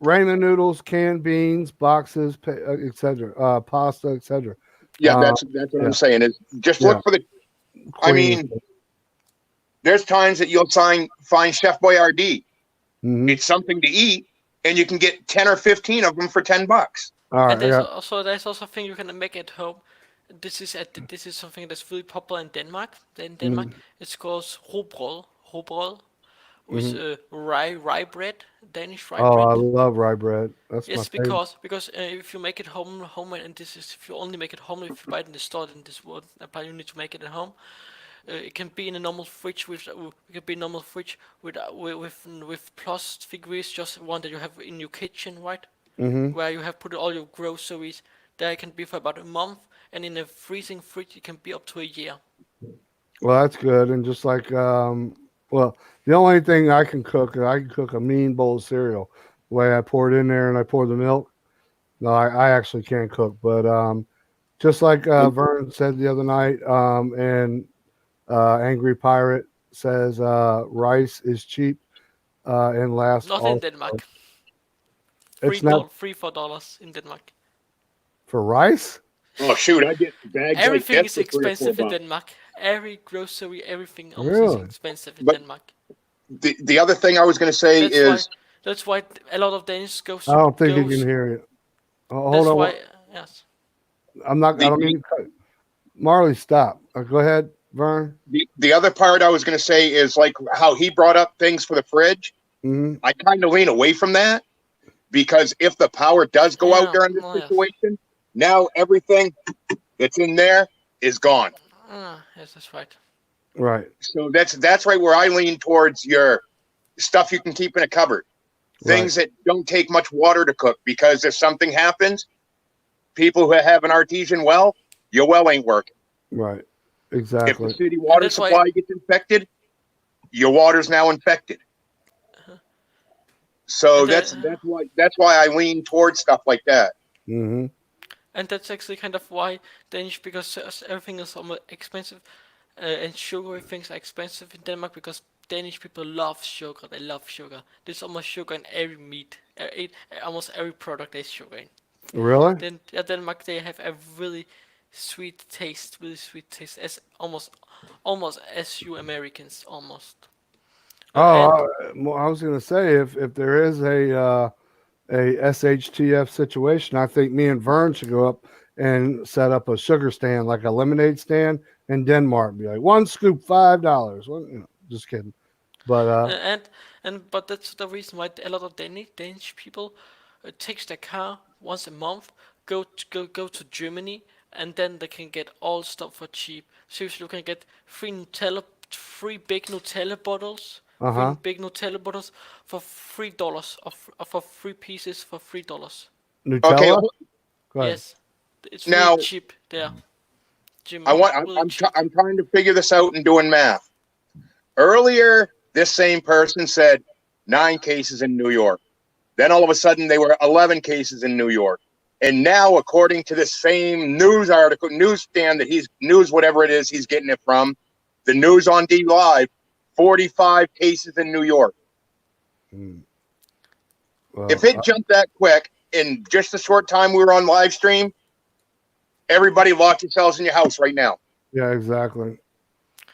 ramen noodles, canned beans, boxes, etc., pasta, etc. yeah, Uh, that's what yeah, I'm saying is just yeah, look for the. I queen. mean, there's times that you'll find Chef Boyardee. Mm-hmm. It's something to eat, and you can get 10 or 15 of them for $10. All And right, I got. there's also a thing you can make at home. This is something that's really popular in Denmark. In Denmark, Mm-hmm. it's called rugbrød, with Mm-hmm. rye bread, Danish rye Oh, I bread. love rye bread. That's my Yes, favorite. because if you make it home, and this is if you only make it home, if you buy it in the store, then this won't apply. You need to make it at home. It can be in a normal fridge it can be a normal fridge with plus degrees, just one that you have in your kitchen, right? Mm-hmm. Where you have put all your groceries. There it can be for about a month, and in a freezing fridge it can be up to a year. Well, that's good. And just like, well, the only thing I can cook a mean bowl of cereal. The way I pour it in there and I pour the milk. No, I actually can't cook, but just like Vern said the other night, and Angry Pirate says rice is cheap and lasts Not in all. Denmark. It's not $4 in Denmark. for rice. Oh shoot, I get bags like Everything this is for $3 or expensive in $4. Denmark. Every grocery, everything almost is Really? expensive in But Denmark. the other thing I was going to say That's why is that's why a lot of Danish I don't think you can goes. hear you. Oh, hold That's on. why yes. I'm not. I the don't mean to cut. Marley, stop. Go ahead, Vern. the other part I was going to say is like how he brought up things for the fridge. Mm-hmm. I kind of lean away from that because if the power does go out Yeah. during this Oh yes. situation, now everything that's in there is gone. Yes, that's right. Right. So that's right where I lean towards your stuff you can keep in a cupboard. Right. Things that don't take much water to cook, because if something happens, people who have an artesian well, your well ain't working. Right. If the Exactly. city And water that's why supply gets infected, your water's now infected. So and that's why I lean towards stuff like that. Mm-hmm. and that's actually kind of why Danish, because everything is almost expensive, and sugary things are expensive in Denmark because Danish people love sugar. They love sugar. There's almost sugar in every meat. Almost every product there's sugar in. Really? Then at Denmark they have a really really sweet taste, as almost as you Americans almost. Oh, And I was going to say if there is a SHTF situation, I think me and Vern should go up and set up a sugar stand, like a lemonade stand in Denmark. Be like one scoop $5. Well, just kidding. But and but that's the reason why a lot of Danish people takes their car once a month, go to Germany, and then they can get all stuff for cheap. Seriously, you can get three big Nutella bottles, huh. for $3, or for 3 pieces for $3. Okay, Nutella. Go ahead. Yes, it's really now cheap there, I Germany. want Really cheap. I'm trying to figure this out and doing math. Earlier, this same person said 9 cases in New York. Then all of a sudden, they were 11 cases in New York. And now, according to the same newsstand that news, whatever it is he's getting it from, the news on D Live, 45 cases in New York. Mm. Well, If it jumped that quick in just a short time we were on live stream, everybody lock yourselves in your house right now. yeah, exactly.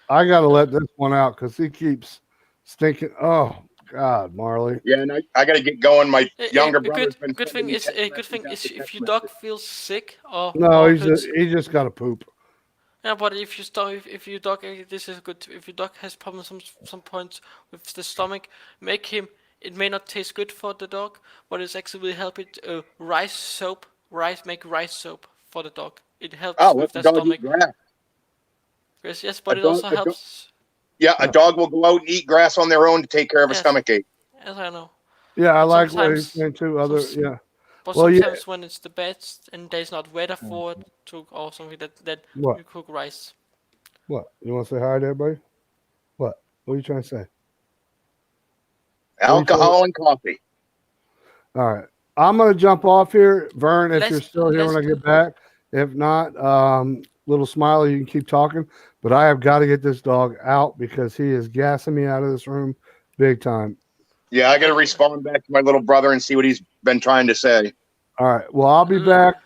I got to let this one out because he keeps stinking. Oh God, Marley. Yeah, and I got to get going. My younger A brother's been good sending thing me is text a good message thing is after if text your dog message. feels sick or No, hurts. he just got to poop. Yeah, but if you start, if your dog, this is good. If your dog has problems some points with the stomach, make him. It may not taste good for the dog, but it's actually will help it. Rice soap, make rice soap for the dog. It Oh, helps let with the their dog eat stomach. grass. Yes, A but it dog, also a dog, helps. yeah, a Yeah, dog will go out and eat grass on their own to take care of a Yes, stomach ache. as I know. yeah, I But like what he's sometimes, saying too. some, Yeah. but Well, yeah. sometimes when it's the best and there's not weather for it to or something that What? you cook rice. What? You want to say hi to everybody? What? What are you trying to say? What are you trying? Alcohol and coffee. All right. I'm gonna jump off here, Vern. If you're Let's still here when let's I get back. If not, little Smiley, you can keep talking. But I have got to get this dog out because he is gassing me out of this room big time. Yeah, I got to I respond back to my little brother and see what he's been trying to say. All right. Well, I'll be back.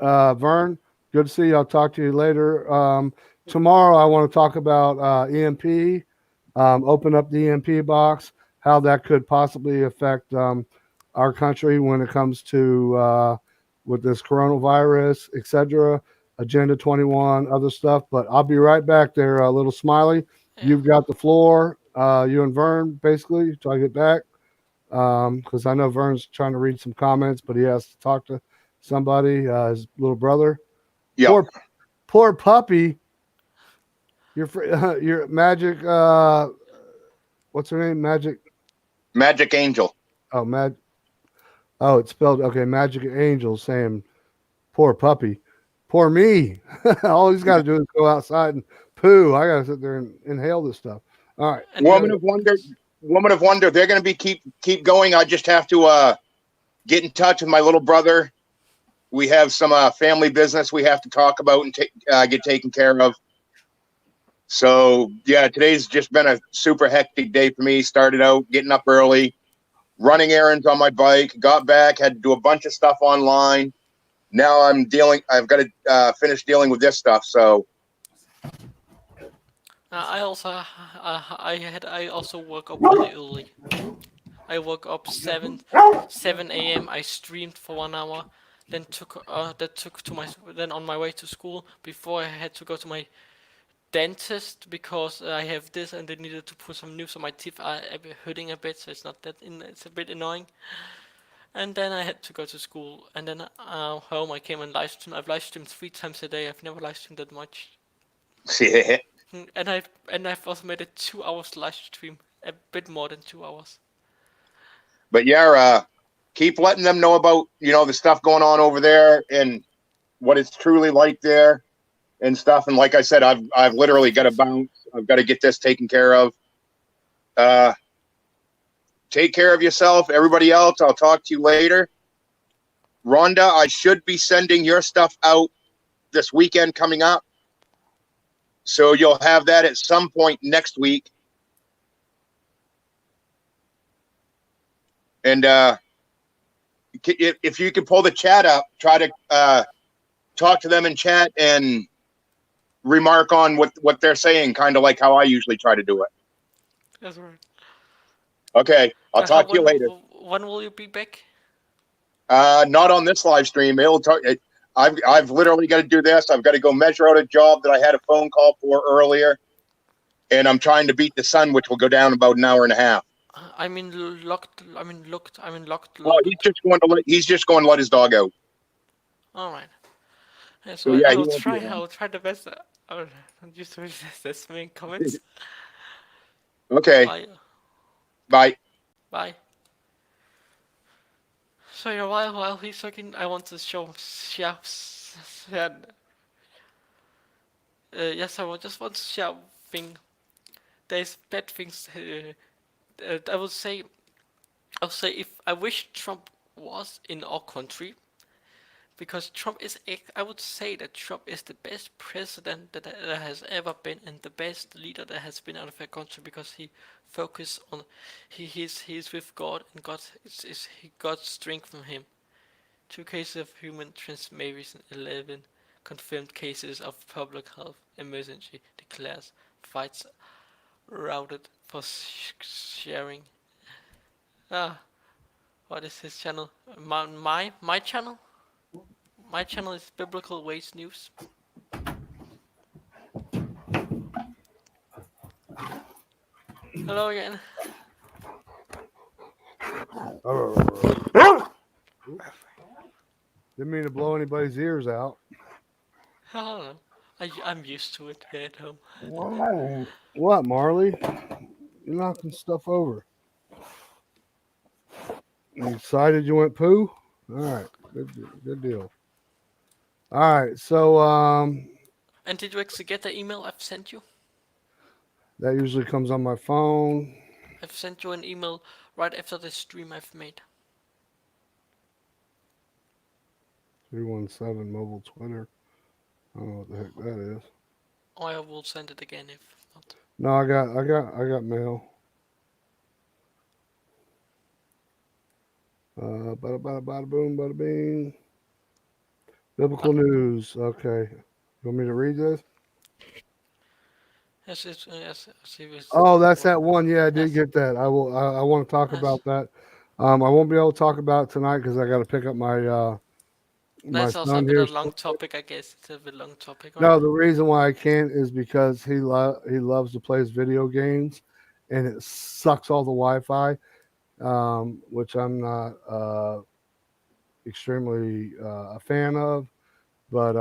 Vern, good to see you. I'll talk to you later. Tomorrow, I want to talk about EMP, open up the EMP box, how that could possibly affect our country when it comes to with this coronavirus, etc. Agenda 21, other stuff. But I'll be right back there, little Smiley. yeah. You've got the floor, you and Vern, basically, till I get back. Because I know Vern's trying to read some comments, but he has to talk to somebody, his little brother. Yep. Poor puppy. Your magic. What's her name? Magic. Magic Angel. Oh, Oh, it's spelled okay. Magic Angel saying, "Poor puppy, poor me." All he's got to do is go outside and poo. I got to sit there and inhale this stuff. All right. And Woman of Wonder. Woman of Wonder. They're going to be keep going. I just have to get in touch with my little brother. We have some family business we have to talk about and get taken care of. So yeah, today's just been a super hectic day for me. Started out getting up early, running errands on my bike, got back, had to do a bunch of stuff online. Now I've got to finish dealing with this stuff. So I also I also woke up really early. I woke up 7 a.m. I streamed for 1 hour, then took to my then on my way to school before I had to go to my dentist because I have this and they needed to put some new so my teeth are a bit hurting a bit, so it's not that it's a bit annoying. And then I had to go to school, and then home I came and live streamed. I've live streamed 3 times a day. I've never live streamed that much. And I've also made a 2 hours live stream, a bit more than 2 hours. but yeah, keep letting them know about the stuff going on over there and what it's truly like there and stuff. And like I said, I've literally got to bounce. I've got to get this taken care of. Uh, take care of yourself. Everybody else, I'll talk to you later. Rhonda, I should be sending your stuff out this weekend coming up. So you'll have that at some point next week. And if you can pull the chat up, try to talk to them in chat and remark on what they're saying, kind of like how I usually try to do it. That's right. Okay, I'll How talk to you later. when will you be back? Not on this live stream. I've literally got to do this. I've got to go measure out a job that I had a phone call for earlier, and I'm trying to beat the sun, which will go down about an hour and a half. Locked. Well, he's just going to let his dog out. All right. Yeah, so So yeah, I he will won't be try. I around. will try the best. Oh, just to resist this main comments. Okay, Bye. bye. Bye. So yeah, while he's talking, I want to show chefs. Yes, just want to share thing. There's bad things. I would say. I'll say if I wish Trump was in our country, because Trump is. I would say that Trump is the best president that there has ever been, and the best leader that has been out of our country, because he focus on he's with God, and God is he got strength from him. 2 cases of human transmission, 11 confirmed cases of public health emergency declares fights routed for sharing. Ah, what is his channel? My channel? My channel is Biblical Ways News. Hello again. Didn't mean to blow anybody's ears out. I don't know. I'm used to it here at home. What, Marley? You're knocking stuff over. You excited you went poo? All right, good deal. All right, so And did you actually get the email I've sent you? that usually comes on my phone. I've sent you an email right after the stream I've made. 317 mobile Twitter. I don't know what the heck that is. Or I will send it again if not. No, I got mail. Bada bada bada boom, bada bing. Biblical news. Okay. You want me to read this? Yes, see if Oh, that's that one. Yeah, I did Yes. get that. I will. I want to talk Yes. about that. I won't be able to talk about it tonight because I got to pick up my my That's also a son bit here. of a long topic, I guess. It's a bit long topic, right? No, the reason why I can't is because he loves to play his video games, and it sucks all the Wi-Fi, which I'm not extremely a fan of. But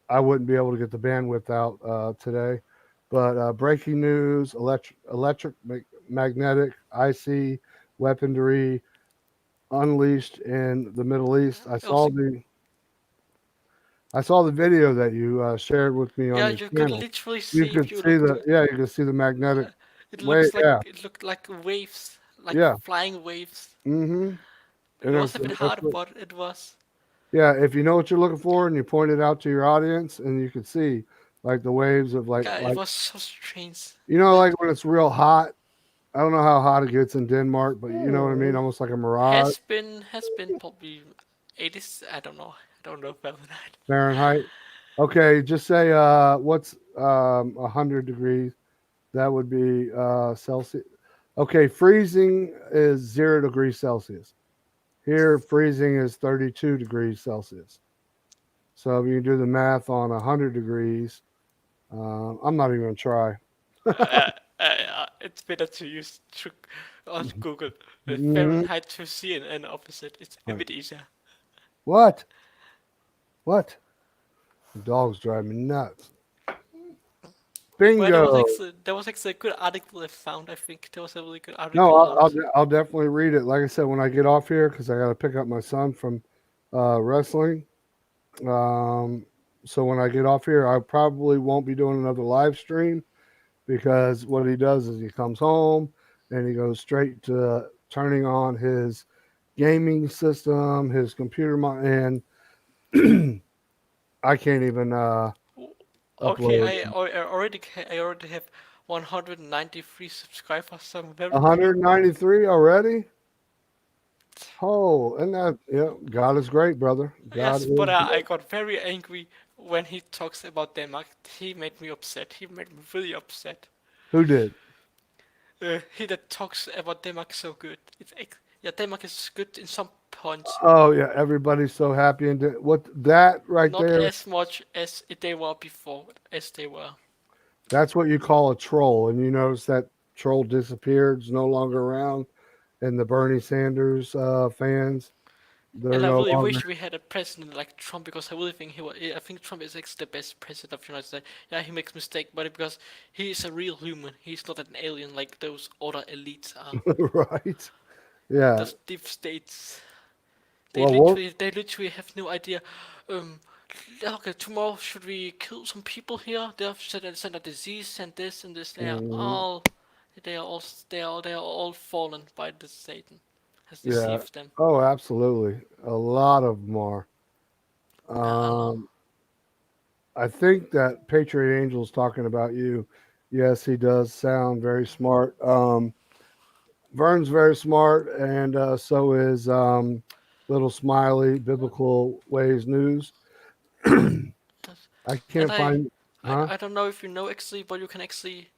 I wouldn't be able to get the bandwidth out today. But breaking news: electric magnetic IC weaponry unleashed in the Middle East. I saw the video that you shared with me on Yeah, your you could channel. literally You see could if you see looked. you could see the magnetic It wave. looks like Yeah, it looked like waves, like yeah. flying waves. Mm-hmm. It And was a bit that's hard, what. but it was. Yeah, if you know what you're looking for and you point it out to your audience, and you can see like the waves of Yeah, it was so strange. Like like when it's real hot. I don't know how hot it gets in Denmark, but you know what I mean. Almost like a mirage. has been probably 80s. I don't know. I don't know Fahrenheit. Fahrenheit. Okay, just say what's 100 degrees. That would be Celsius. Okay, freezing is 0 degrees Celsius. Here, freezing is 32 degrees Celsius. So if you do the math on 100 degrees, I'm not even going to try. It's better to use on Google Mhm. Fahrenheit to see an opposite. It's a bit easier. What? What? The dogs drive me nuts. Well, Bingo. there was actually a good article I found. I think there was a really good No, article on. I'll definitely read it. Like I said, when I get off here, because I got to pick up my son from wrestling. Um, so when I get off here, I probably won't be doing another live stream because what he does is he comes home and he goes straight to turning on his gaming system, his computer, and I can't even Okay, upload I already have 193 subscribers, so I'm very happy. 193 already. Oh, and that, yeah, God is great, brother. God Yes, is but I great. got very angry when he talks about Denmark. He made me upset. He made me really upset. Who did? He that talks about Denmark so good. Yeah, Denmark is good in some points, Oh yeah, everybody's so happy and what that right not there. as much as they were before, as they were. That's what you call a troll, and you notice that troll disappeared, is no longer around, and the Bernie Sanders fans, they're And I no really longer. wish we had a president like Trump because I really think he was. I think Trump is actually the best president of the United States. Yeah, he makes mistakes, but because he is a real human, he's not an alien like those other elites are. Right? Yeah. Those deep states, Well, we'll they literally have no idea. Um, okay, tomorrow should we kill some people here? They have sent a disease and this and this. mm, They are all fallen by the Satan, has yeah. deceived them. Oh, absolutely. A lot of them are. I know. Um, I think that Patriot Angel's talking about you. Yes, he does sound very smart. Vern's very smart, and so is Little Smiley, Biblical Ways News. Yes. I And can't find, huh? I don't know if you know actually, but you can actually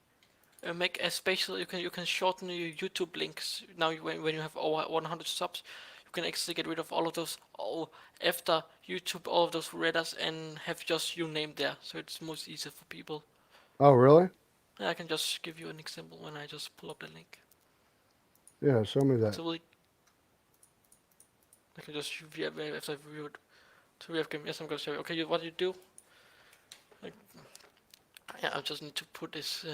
make a spatial. You can shorten your YouTube links now. When you have over 100 subs, you can actually get rid of all of those. All after YouTube, all of those readers, and have just your name there, so it's most easier for people. Oh, really? And I can just give you an example when I just pull up the link. Yeah, show me that. So I can just after I've reviewed. So we have game. Yes, I'm gonna show you. Okay, what you do? Like, yeah, I just need to put this.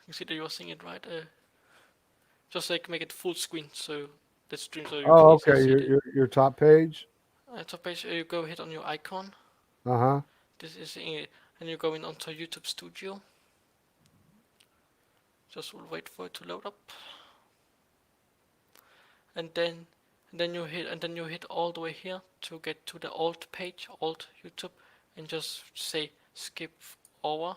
You see that you are seeing it right. Just like make it full screen so the stream so you can Oh, easily okay. see Your it. your top page. Top page, you go hit on your icon. Uh huh. This is and you go in onto YouTube Studio. Just will wait for it to load up, and then you hit all the way here to get to the alt page, alt YouTube, and just say skip over.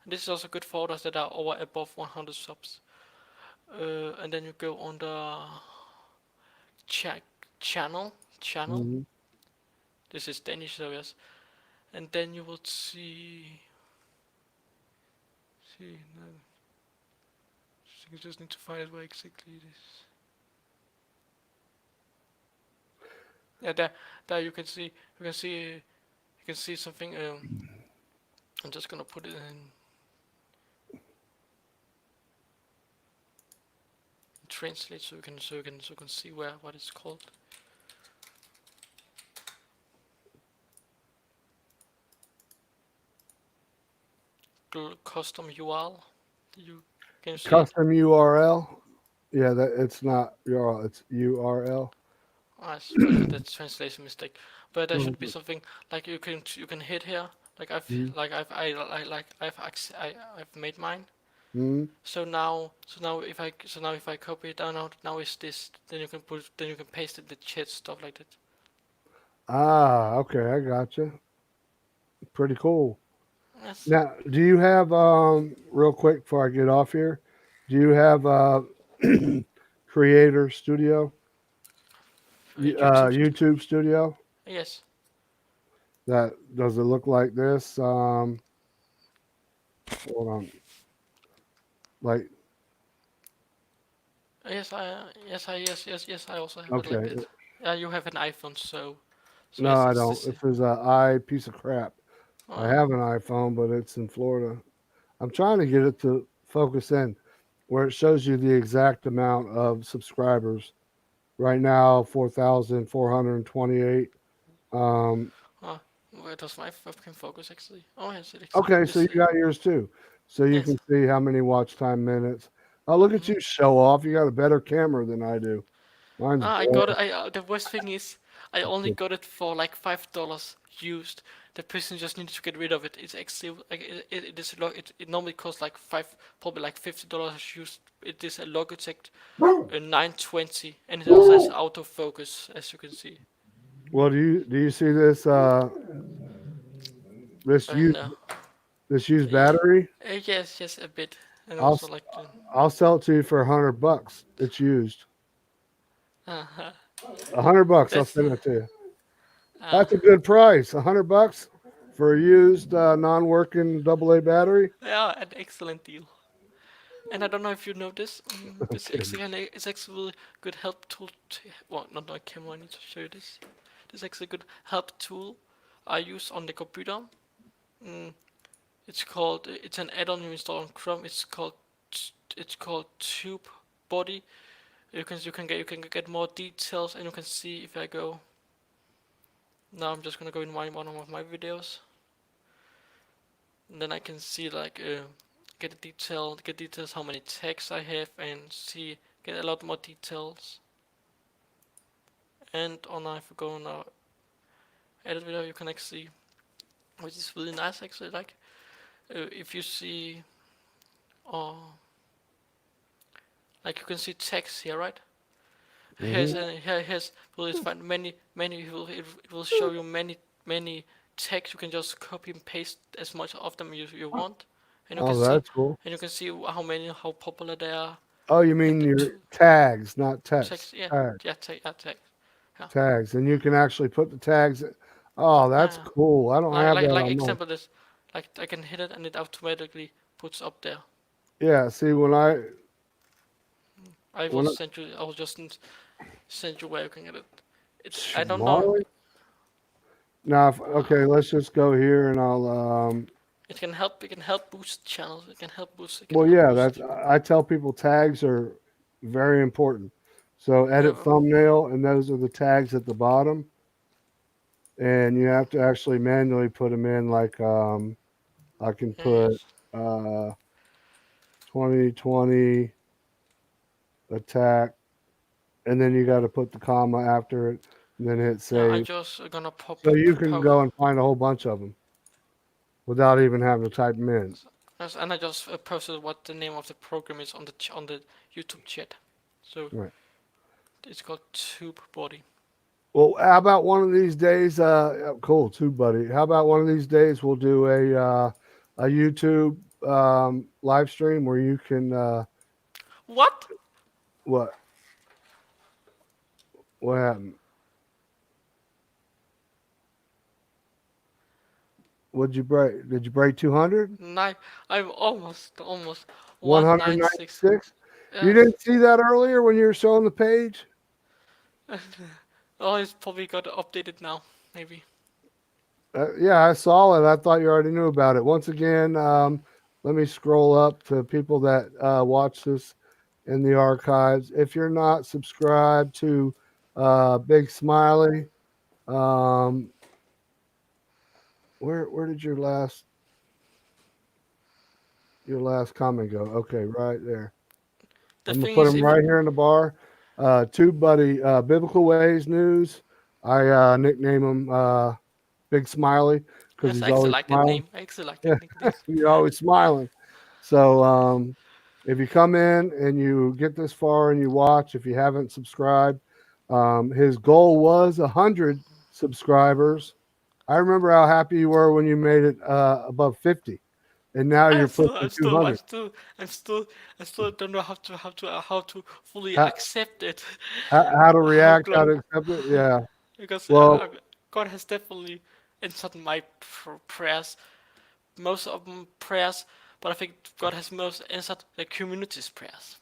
And this is also good for others that are over above 100 subs. And then you go on the check channel. Hmm. This is Danish, so yes. And then you will see no. You just need to find it where exactly it is. Yeah, there you can see something. I'm just gonna put it in translate so you can see where what it's called. Custom URL. You can you see it? Custom URL. Yeah, that it's not URL. It's URL. Ah, it's probably that's translation mistake. But there should be Mhm. something like you can hit here. Like I've made mine. Mhm. So now if I copy it down now is this, then you can paste it in the chat, stuff like that. Ah, okay. I gotcha. Pretty cool. Yes. Now, do you have real quick before I get off here? Do you have Creator Studio, YouTube studio. YouTube Studio? Yes. That does it look like this? Hold on. Like, Yes, I also have it like okay. that. Yeah, you have an iPhone, so No, yes, I it's don't. this. This is a I piece of crap. I Uh, have an iPhone, but it's in Florida. I'm trying to get it to focus in where it shows you the exact amount of subscribers. Right now, 4,428. Um, uh, where does my webcam focus actually? Oh yes, it actually okay, so this. you got yours too. So you Yes. can see how many watch time minutes. Oh, look at Mm. you show off. You got a better camera than I do. Mine's I got boring. it. The worst thing is, I only got it for like $5 used. The person just needed to get rid of it. It's actually like it is a lot. It normally costs like probably like $50 used. It is a Logitech 920, and it also has autofocus, as you can see. Well, do you see this this And used this used yeah, battery? yes, a bit, and I'll also s- like the. I'll sell it to you for $100. It's used. Uh, $100. I'll that's send it to you. uh, That's a good price. $100 for a used non-working AA battery. yeah, an excellent deal. And I don't know if you know this. This Okay. actually is actually really good help tool. Well, not on camera. I need to show you this. This is actually a good help tool I use on the computer. Mm, it's called. It's an add-on you install on Chrome. It's called Tube Body. You can get more details, and you can see if I go. Now I'm just gonna go in one of my videos, and then I can see like get details how many tags I have, and see get a lot more details. And on if you go on our edit video, you can actually, which is really nice actually, like if you see, uh, like you can see text here, right? Hmm. Here's will it find many it will show you many text, you can just copy and paste as much of them you want, and you can Oh, see that's cool. how popular they are, Oh, you and mean the your tags, not text. text. Yeah, Tags. yeah, text. Yeah, Tags, and you can actually put the tags. Oh, that's yeah. cool. I don't have that Like on mine. example this, like I can hit it and it automatically puts up there. Yeah. See, I will when I, send you. I will just send you where you can get it. I don't know. Smiley. Now, Uh, okay, let's just go here, and I'll. it can help. It can help boost channels. It can help boost. It can Well, help yeah, boost. I tell people tags are very important. So edit Yeah, thumbnail, and those are the tags at the bottom, and you have to actually manually put them in. Like I can put yes. 2020 attack, and then you got to put the comma after it, and then hit Yeah, I save. just gonna So you can go and find a whole bunch of them without even having to type them in. yes, and I just posted what the name of the program is on on the YouTube chat. So Right. it's called Tube Body. Well, how about one of these days? Cool, too, buddy. How about one of these days we'll do a YouTube live stream where you can What? what what happened? What'd you break? Did you break 200? Nine. I'm almost 196. 196? You Yes. didn't see that earlier when you were showing the page? Oh, it's probably got updated now. Maybe. Yeah, I saw it. I thought you already knew about it. Once again, let me scroll up to people that watch this in the archives. If you're not subscribed to Big Smiley, um, where did your last comment go? Okay, right there. The I'm gonna thing put is, them if right here in the bar. Tube Buddy, Biblical Ways News. I nickname him Big Smiley because yes, I he's actually always like that smiling. name. I actually like that nickname. You're always smiling. So if you come in and you get this far and you watch, if you haven't subscribed, his goal was 100 subscribers. I remember how happy you were when you made it above 50, and now you're I'm still, pushing I'm still, I'm 200. still, I'm still, I still don't know how to fully How, accept it. how to How react, how long? to accept it? Yeah. Because Well, God has definitely answered my prayers, most of them prayers, but I think God has most answered the community's prayers.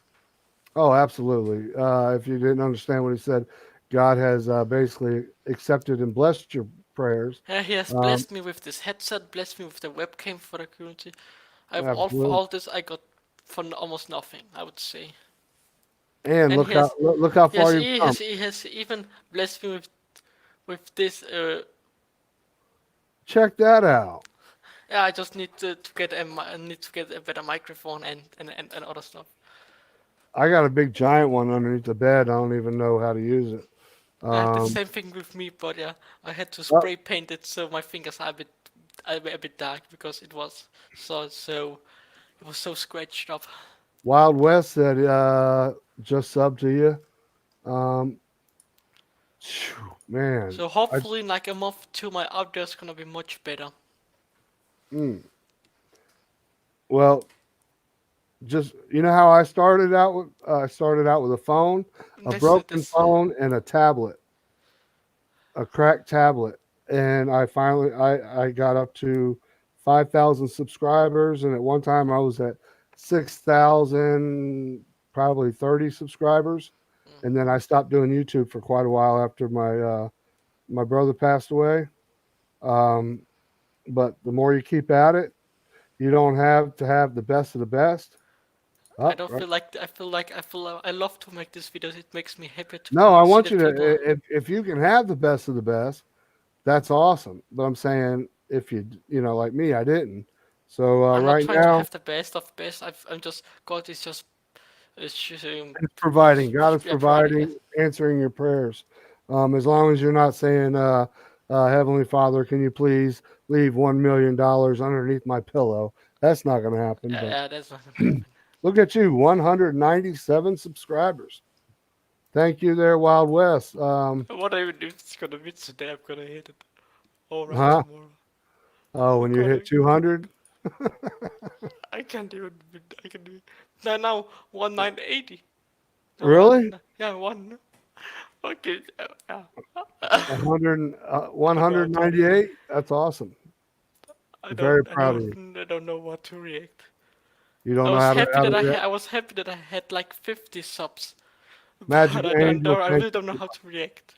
oh, absolutely. If you didn't understand what he said, God has basically accepted and blessed your prayers. He has Um, blessed me with this headset, blessed me with the webcam for the community. I've all for absolutely. all this I got for almost nothing, I would say. And And look how far you've come. he has even blessed me with this. Check that out. Yeah, I just need to get I need to get a better microphone and other stuff. I got a big giant one underneath the bed. I don't even know how to use it. I had the Um, same thing with me, but yeah, I had to uh, spray paint it so my fingers are a bit dark because it was it was so scratched up. Wild West said, just sub to you. Um, man, So hopefully, in like a month, to my audio is gonna be much better. mm, well, just you know how I started out with. I started out with a phone, a broken This phone, and a tablet, a cracked tablet, and I got up to 5,000 subscribers, and at one time I was at 6,000, probably 30 subscribers, and then I stopped doing YouTube for quite a while after my brother passed away. Um, but the more you keep at it, you don't have to have the best of the best. I Up, don't right? feel like I feel I love to make these videos. It makes me happy to No, I see want that you to people. if you can have the best of the best, that's awesome. But I'm saying if you know like me, I didn't. So I'm not right trying to now, have the best of best. I'm just God is just it's just it's providing. God is yeah, providing it. providing, answering your prayers. As long as you're not saying, Heavenly Father, can you please leave $1 million underneath my pillow? That's not going to happen. Yeah, But yeah, that's not gonna happen. look at you, 197 subscribers. Thank you there, Wild West. What even if it's gonna be today? I'm gonna hit it. All right, Huh? tomorrow. Oh, when you hit Recording. 200? I can't even. I can do. Now 1980. No Really? one. Yeah, one. Okay. Yeah. 100, I don't know. 198? That's awesome. I Very don't. I proud of you. don't. I don't know what to react. You don't know how to react. I was happy that I had like 50 subs, Magic but I don't Angel, know. I thank really don't know you. how to react.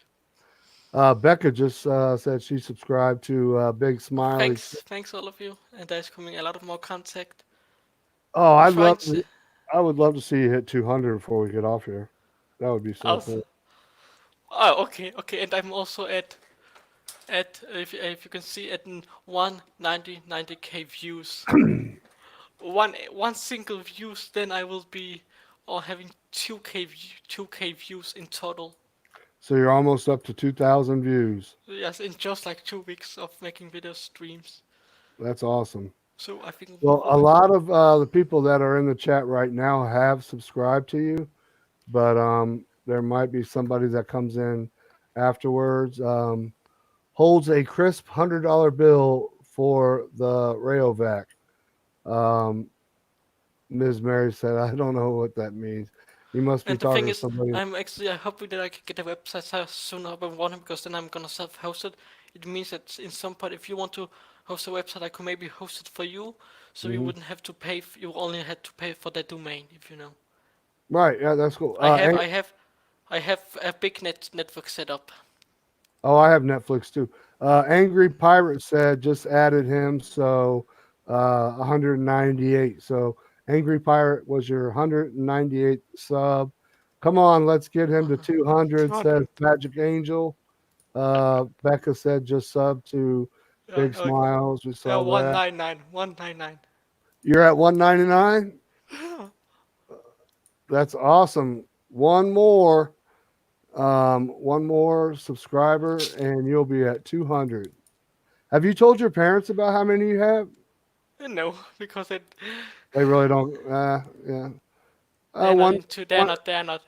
Becca just said she subscribed to Big Smiley. Thanks all of you. And there's coming a lot of more contact. Oh, I'm trying to. I would love to see you hit 200 before we get off here. That would be so Also, cool. oh, okay. And I'm also at if you can see at 190k views. One single views, then I will be or having 2k views in total. So you're almost up to 2,000 views. Yes, in just like 2 weeks of making video streams. That's awesome. So I think we Well, will a have. lot of the people that are in the chat right now have subscribed to you, but there might be somebody that comes in afterwards. Holds a crisp $100 bill for the Rayovac. Um, Ms. Mary said, "I don't know what that means." You must be And the thing talking to is, somebody. I hoping that I can get a website as soon as I want it, because then I'm gonna self-host it. It means that in some part, if you want to host a website, I could maybe host it for you, so you Mhm. wouldn't have to pay. You only had to pay for the domain, if you know. Right? Yeah, that's cool. I have, I have, I have a big network set up. Oh, I have Netflix too. Angry Pirate said just added him, so 198. So Angry Pirate was your 198th sub. Come on, let's get him to 200, says 200. Magic Angel. Becca said just sub to Yeah, Big Smiles. We yeah, saw that. 199, 199. You're at 199? That's awesome. One more subscriber, and you'll be at 200. Have you told your parents about how many you have? No, because They really don't. Yeah. they're not One, into. one, They're not.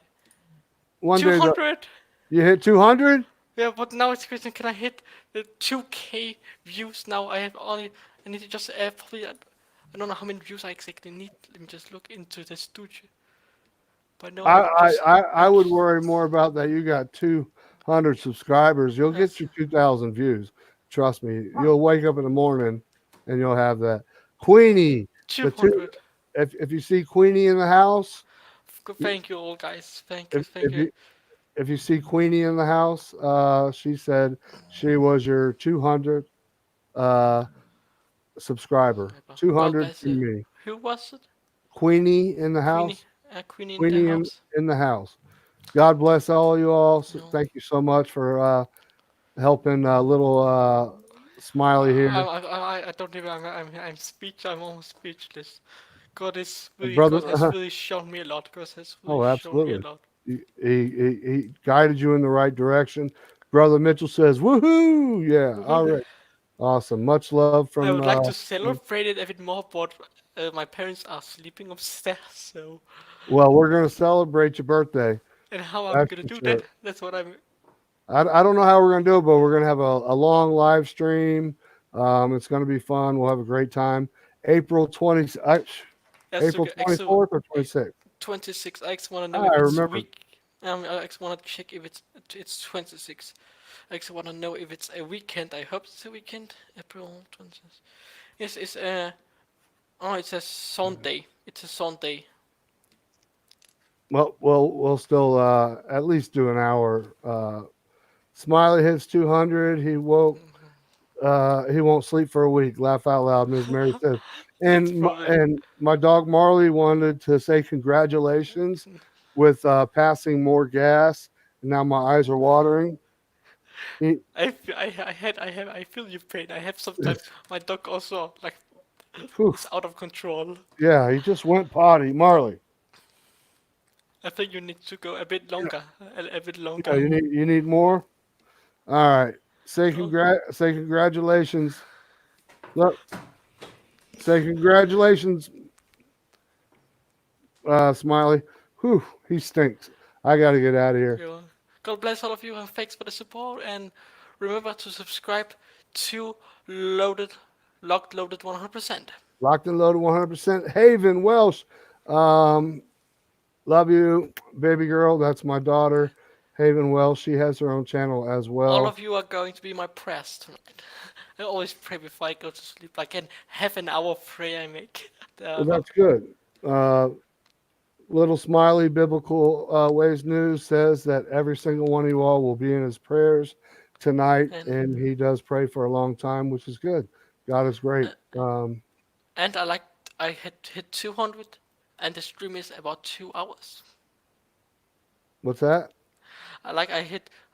one day 200. you hit 200. Yeah, but now it's question, can I hit the 2k views now? I need to just probably, I don't know how many views I exactly need. Let me just look into the studio. But no, I would worry more about that. You got 200 subscribers. You'll get yes, your 2,000 views. Trust me. You'll wake up in the morning and you'll have that. Queenie, the two. 200. If you see Queenie in the house, Thank you all guys. if Thank if you. you if you see Queenie in the house, she said she was your 200 uh, subscriber. God 200 bless to you. me. Who was it? Queenie in the Queenie. house. Queenie in the Queenie house. in the house. God bless all you all. So No. thank you so much for helping little Smiley here. I don't even. I'm almost speechless. God has Brother. really shown me a lot. God has really Oh, shown me a absolutely. lot. He guided you in the right direction. Brother Mitchell says, "Woohoo! Yeah, all right, awesome. Much love I from." would like to celebrate it a bit more, but my parents are sleeping upstairs, so. Well, we're gonna celebrate your birthday. And how are we That's gonna for do that? sure. That's what I'm. I don't know how we're gonna do it, but we're gonna have a long live stream. It's gonna be fun. We'll have a great time. April 20, That's April okay. Actually, 24th or 26th. 26. I actually wanna know if I it's remember. week. I actually wanna check if it's 26. I actually wanna know if it's a weekend. I hope it's a weekend. April 26. Yes, it's a. Oh, it's a Sunday. It's a Sunday. Well, we'll still at least do an hour. Smiley hits 200. He woke. He won't sleep for a week. Laugh out loud, Ms. Mary says. That's And probably. my dog Marley wanted to say congratulations with passing more gas. And now my eyes are watering. He, I feel your pain. I have sometimes my dog also like whew, is out of control. yeah, he just went potty. Marley, I think you need to go a bit longer, a bit yeah, longer. you need more. All right, Oh, say congratulations. Look, say congratulations, Smiley. Whew, he stinks. I got to get out of here. yeah. God bless all of you and thanks for the support. And remember to subscribe to Loaded Locked, loaded, 100%. Locked and loaded 100%. Haven Welsh. Um, love you, baby girl. That's my daughter, Haven Welsh. She has her own channel as All well. of you are going to be my prayers tonight. I always pray before I go to sleep. Like an half an hour prayer I make. Well, that's good. Little Smiley Biblical Ways News says that every single one of you all will be in his prayers tonight, and he does pray for a long time, which is good. God is great. and I had hit 200, and the stream is about 2 hours. What's that? I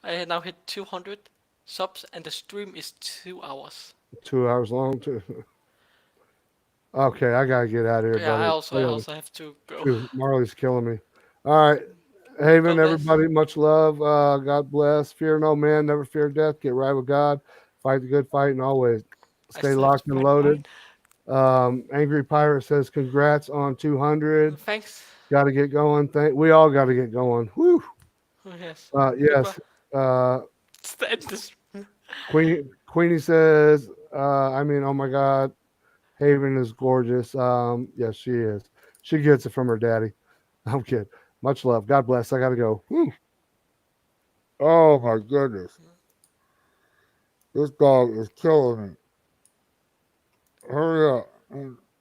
had now hit 200 subs, and the stream is 2 hours. 2 hours long too. Okay, I gotta get out of here, Yeah, buddy. I also have to go. Shoot, Marley's killing me. All right, Haven, God bless. everybody, much love. God bless. Fear no man, never fear death. Get right with God. Fight the good fight, and always I stay still have locked to and fight mine. loaded. Angry Pirate says, "Congrats on 200. Thanks. Got to get going. We all got to get going. Whew. Yes. Yes. It's the end this. Queenie says, oh my God, Haven is gorgeous. Yes, she is. She gets it from her daddy. I'm kidding. Much love. God bless. I got to go. Whew. Oh my goodness. This dog is killing me. Hurry up.